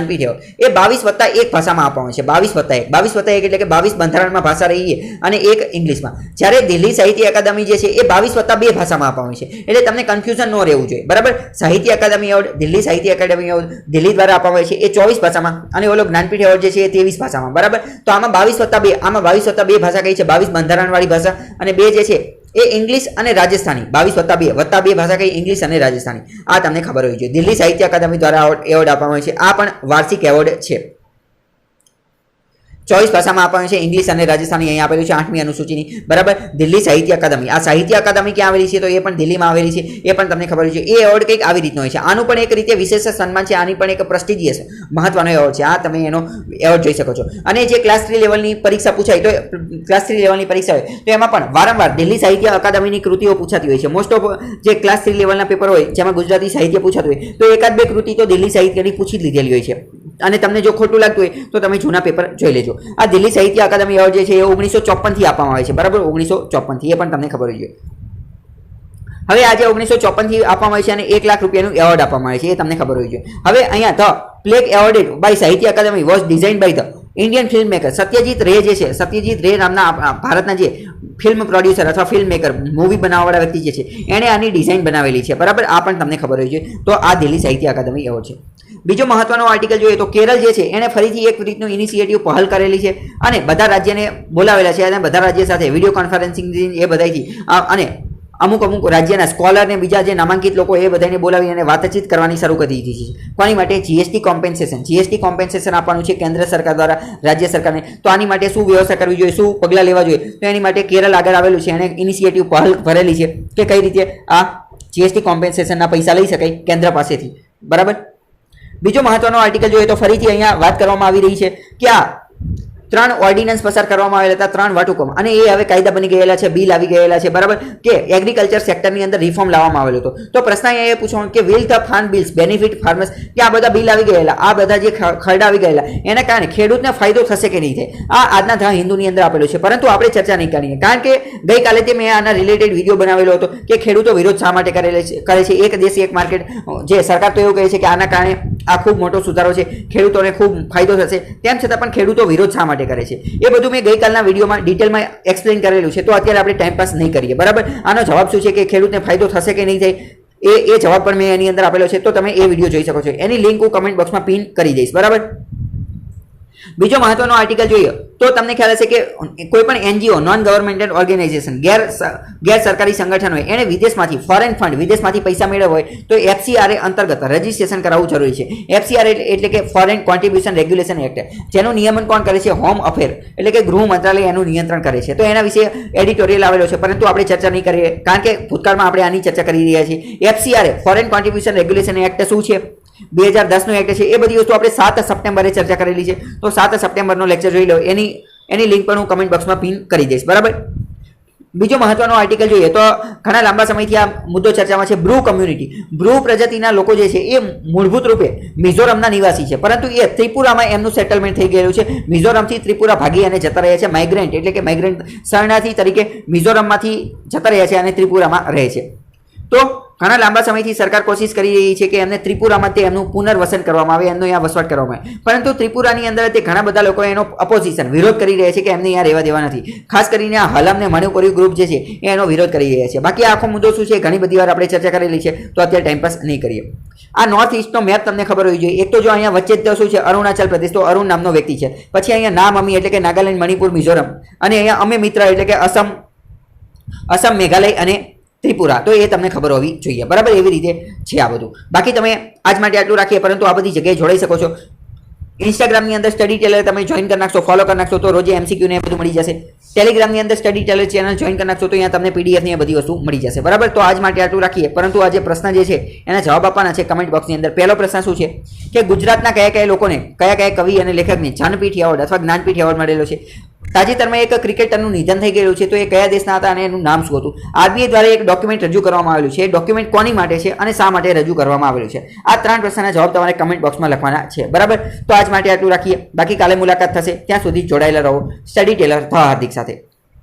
એ 22+1 ભાષામાં આપવામાં આવે છે. 22+1 એટલે કે 22 બંધારણમાં ભાષા રહી અને એક ઇંગ્લિશમાં. જ્યારે દિલ્હી સાહિત્ય અકાદમી જે છે એ 22+2 ભાષામાં આપવામાં આવે છે. એટલે તમને કન્ફ્યુઝન ન રહેવું જોઈએ, બરાબર. સાહિત્ય અકાદમી એવોર્ડ, દિલ્હી સાહિત્ય અકાદમી એવોર્ડ દિલ્હી દ્વારા આપવામાં આવે છે, એ 24 ભાષામાં, અને ઓલો જ્ઞાનપીઠ એવોર્ડ જે છે એ 23 ભાષામાં, બરાબર. તો આમાં 22+2 ભાષા કઈ છે? 22 બંધારણવાળી ભાષા, અને 2 જે છે એ ઇંગ્લિશ અને રાજસ્થાની. 22+2 ભાષા કઈ? ઇંગ્લિશ અને રાજસ્થાની. આ તમને ખબર હોવી જોઈએ. દિલ્હી સાહિત્ય અકાદમી દ્વારા એવોર્ડ આપવામાં આવે છે. આ પણ વાર્ષિક એવોર્ડ છે. 24 ભાષામાં આપવામાં છે, ઇંગ્લિશ અને રાજસ્થાની અહીંયા આપેલું છે 8મી અનુસૂચિની, બરાબર. દિલ્હી સાહિત્ય અકાદમી, આ સાહિત્ય અકાદમી ક્યાં આવેલી છે? તો એ પણ દિલ્હીમાં આવેલી છે. એ પણ તમને ખબર છે. એ એવોર્ડ કંઈક આવી રીતનો હોય છે. આનું પણ એક રીતે વિશેષ સન્માન છે. આની પણ એક પ્રેસ્ટિજિયસ મહત્વનો એવોર્ડ છે. આ તમે એનો એવોર્ડ જોઈ શકો છો. અને જે ક્લાસ 3 લેવલની પરીક્ષા પૂછાય તો ક્લાસ 3 લેવલની પરીક્ષા હોય તો એમાં પણ વારંવાર દિલ્હી સાહિત્ય અકાદમીની કૃતિઓ પૂછાતી હોય છે. મોસ્ટ ઓફ જે ક્લાસ 3 લેવલના પેપર હોય જેમાં ગુજરાતી સાહિત્ય પૂછાતું હોય તો 1-2 કૃતિ તો દિલ્હી સાહિત્યની પૂછી જ લીધેલી હોય છે. અને તમને જો ખોટું લાગતું હોય તો તમે જૂના પેપર જોઈ લેજો. આ દિલ્હી સાહિત્ય અકાદમી એવોર્ડ જે છે એ 1954થી આપવામાં આવે છે, બરાબર. 1954થી, એ પણ તમને ખબર હોવી જોઈએ. હવે આજે 1954થી આપવામાં આવે છે અને 1 લાખ રૂપિયાનું એવોર્ડ આપવામાં આવે છે, એ તમને ખબર હોવી જોઈએ. હવે અહીંયા the plaque awarded by Sahitya Akademi was design by the Indian film maker Satyajit Ray જે છે, સત્યજીત રે નામના ભારતના જે ફિલ્મ પ્રોડ્યુસર અથવા ફિલ્મ મેકર મૂવી બનાવવાવાળા વ્યક્તિ જે છે એણે આની ડિઝાઇન બનાવેલી છે, બરાબર. આ પણ તમને ખબર હોય છે. તો આ દિલ્હી સાહિત્ય અકાદમી એવોર્ડ છે. બીજો મહત્વનો આર્ટિકલ જોઈએ તો કેરળ જે છે એણે ફરીથી એક રીતનું ઇનિશિયેટિવ પહેલ કરેલી છે અને બધા રાજ્યને બોલાવેલા છે અને બધા રાજ્ય સાથે વિડીયો કોન્ફરન્સિંગ એ બધાથી અને અમુક રાજ્યના સ્કોલર ને બીજા જે નામાંકિત લોકો એ બધાને બોલાવી અને વાતચીત કરવાની શરૂ કરી દીધી છે. કોની માટે? જીએસટી કોમ્પેન્સેશન આપવાનું છે કેન્દ્ર સરકાર દ્વારા રાજ્ય સરકારને. તો આની માટે શું વ્યવસ્થા કરવી જોઈએ, શું પગલાં લેવા જોઈએ, તો એની માટે કેરળ આગળ આવેલું છે. એણે ઇનિશિયેટિવ પહેલ ભરેલી છે કે કઈ રીતે આ જીએસટી કોમ્પેન્સેશનના પૈસા લઈ શકાય કેન્દ્ર પાસેથી, બરાબર. બીજો મહત્વનો આર્ટિકલ જોઈએ તો ફરીથી અહીંયા વાત કરવામાં આવી રહી છે કે આ 3 ઓર્ડિનન્સ પસાર કરવામાં આવેલા હતા, 3 વટહુકમ, અને એ હવે કાયદા બની ગયેલા છે, બિલ આવી ગયેલા છે, બરાબર. કે એગ્રીકલ્ચર સેક્ટરની અંદર રિફોર્મ લાવવામાં આવેલો હતો. તો પ્રશ્ન અહીંયા એ પૂછવાનો કે will the farm bills benefit farmers, કે આ બધા બિલ આવી ગયેલા, આ બધા જે ખરડા આવી ગયેલા એના કારણે ખેડૂતને ફાયદો થશે કે નહીં થાય, આ આજના ધ હિન્દુની અંદર આપેલું છે. પરંતુ આપણે ચર્ચા નહીં કરીએ કારણ કે ગઈકાલે તે મેં આના રિલેટેડ વિડીયો બનાવેલો હતો કે ખેડૂતો વિરોધ શા માટે કરે છે. એક દેશ એક માર્કેટ, જે સરકાર તો એવું કહે છે કે આના કારણે આ ખૂબ મોટો સુધારો છે, ખેડૂતોને ખૂબ ફાયદો થશે, તેમ છતાં પણ ખેડૂતો વિરોધ શા માટે કરે છે એ બધું મેં ગઈકાલના વિડીયોમાં ડિટેલમાં એક્સપ્લેન કરેલું છે. તો અત્યારે આપણે ટાઈમ પાસ નહીં કરીએ, બરાબર. આનો જવાબ શું છે કે ખેડૂતને ફાયદો થશે કે નહીં થાય એ જવાબ પણ મેં એની અંદર આપેલો છે. તો તમે એ વિડીયો જોઈ શકો છો. એની લિંક હું કમેન્ટ બોક્સમાં પિન કરી દઈશ, બરાબર. બીજો મહત્વનો આર્ટિકલ જોઈએ તો તમને ખ્યાલ હશે કે કોઈ પણ એનજીઓ નોન ગવર્મેન્ટલ ઓર્ગેનાઇઝેશન ગેર સરકારી સંગઠન હોય એને વિદેશમાંથી ફોરેન ફંડ વિદેશમાંથી પૈસા મેળવવા હોય તો એફસીઆરએ અંતર્ગત રજીસ્ટ્રેશન કરાવવું જરૂરી છે. એફસીઆરએ એટલે કે ફોરેન કોન્ટ્રીબ્યુશન રેગ્યુલેશન એક્ટ, જેનું નિયમન કોણ કરે છે? હોમ અફેર એટલે કે ગૃહ મંત્રાલય એનું નિયંત્રણ કરે છે. તો એના વિશે એડિટોરિયલ આવેલો છે, પરંતુ આપણે ચર્ચા નહીં કરીએ કારણ કે ભૂતકાળમાં આપણે આની ચર્ચા કરી રહ્યા છીએ. એફસીઆરએ ફોરેન કોન્ટ્રીબ્યુશન રેગ્યુલેશન એક્ટ શું છે? 2010નો એક્ટ છે. એ બધી વસ્તુ આપણે 7 સપ્ટેમ્બરે ચર્ચા કરેલી છે. તો 7 સપ્ટેમ્બરનો લેક્ચર જોઈ લો. એની લિંક પણ હું કમેન્ટ બોક્સમાં પિન કરી દઈશ, બરાબર. બીજો મહત્વનો આર્ટિકલ જોઈએ તો ઘણા લાંબા સમયથી આ મુદ્દો ચર્ચામાં છે. બ્રુ કમ્યુનિટી, બ્રુ પ્રજાતિના લોકો જે છે એ મૂળભૂત રૂપે મિઝોરમના નિવાસી છે, પરંતુ એ ત્રિપુરામાં એમનું સેટલમેન્ટ થઈ ગયેલું છે. મિઝોરમથી ત્રિપુરા ભાગી અને જતા રહ્યા છે. માઇગ્રન્ટ એટલે કે માઇગ્રન્ટ શરણાર્થી તરીકે મિઝોરમમાંથી જતા રહ્યા છે અને ત્રિપુરામાં રહે છે. તો ઘણા લાંબા સમયથી સરકાર કોશિશ કરી રહી છે કે એમને ત્રિપુરામાં તે એમનું પુનર્વસન કરવામાં આવે, એમનો અહીંયા વસવાટ કરવામાં આવે, પરંતુ ત્રિપુરાની અંદર તે ઘણા બધા લોકો એનો અપોઝિશન વિરોધ કરી રહ્યા છે કે એમને અહીંયા રહેવા દેવા નથી. ખાસ કરીને આ હલમ ને મણિપુરી ગ્રુપ જે છે એનો વિરોધ કરી રહ્યા છે. બાકી આખો મુદ્દો શું છે ઘણી બધી વાર આપણે ચર્ચા કરેલી છે, તો અત્યારે ટાઈમ પાસ નહીં કરીએ. આ નોર્થ ઇસ્ટનો મેપ તમને ખબર હોવી જોઈએ. એક તો જો અહીંયા વચ્ચે જ શું છે અરુણાચલ પ્રદેશ, તો અરુણ નામનો વ્યક્તિ છે. પછી અહીંયા નામ અમી એટલે કે નાગાલેન્ડ, મણિપુર, મિઝોરમ, અને અહીંયા અમે મિત્ર એટલે કે અસમ, મેઘાલય અને ત્રિપુરા. તો એ તમને ખબર હોવી જોઈએ, બરાબર. એવી રીતે છે આ બધું. બાકી તમે આજ માટે આટલું રાખીએ, પરંતુ આ બધી જગ્યાએ જોડાઈ શકો છો. ઇન્સ્ટાગ્રામની અંદર સ્ટડી ટેલર તમે જોઈન કરી નાખશો, ફોલો કરી નાખશો તો રોજે એમસીક્યુ ને બધું મળી જશે. ટેલિગ્રામની અંદર સ્ટડી ટેલર ચેનલ જોઈન કરી નાખશો તો અહીંયા તમને પીડીએફ ની બધી વસ્તુ મળી જશે, બરાબર. તો આજ માટે આટલું રાખીએ, પરંતુ આ જે પ્રશ્ન જે છે એના જવાબ આપવાના છે કમેન્ટ બોક્સની અંદર. પહેલો પ્રશ્ન શું છે કે ગુજરાતના કયા લોકોને કયા કવિ અને લેખકને જ્ઞાનપીઠ એવોર્ડ અથવા જ્ઞાનપીઠ એવોર્ડ મળેલો છે? તાજેતરમાં એક ક્રિકેટરનું નિધન થઈ ગયેલું છે, તો એ કયા દેશના હતા અને એનું નામ શું હતું? આરબીઆઈ દ્વારા એક ડોક્યુમેન્ટ રજૂ કરવામાં આવેલું છે. એ ડોક્યુમેન્ટ કોની માટે છે અને શા માટે રજૂ કરવામાં આવેલું છે? આ 3 પ્રશ્નના જવાબ તમારે કમેન્ટ બોક્સમાં લખવાના છે, બરાબર. તો આજ માટે આટલું રાખીએ. બાકી કાલે મુલાકાત થશે. ત્યાં સુધી જોડાયેલા રહો સ્ટડી ટેલર હાર્દિક સાથે.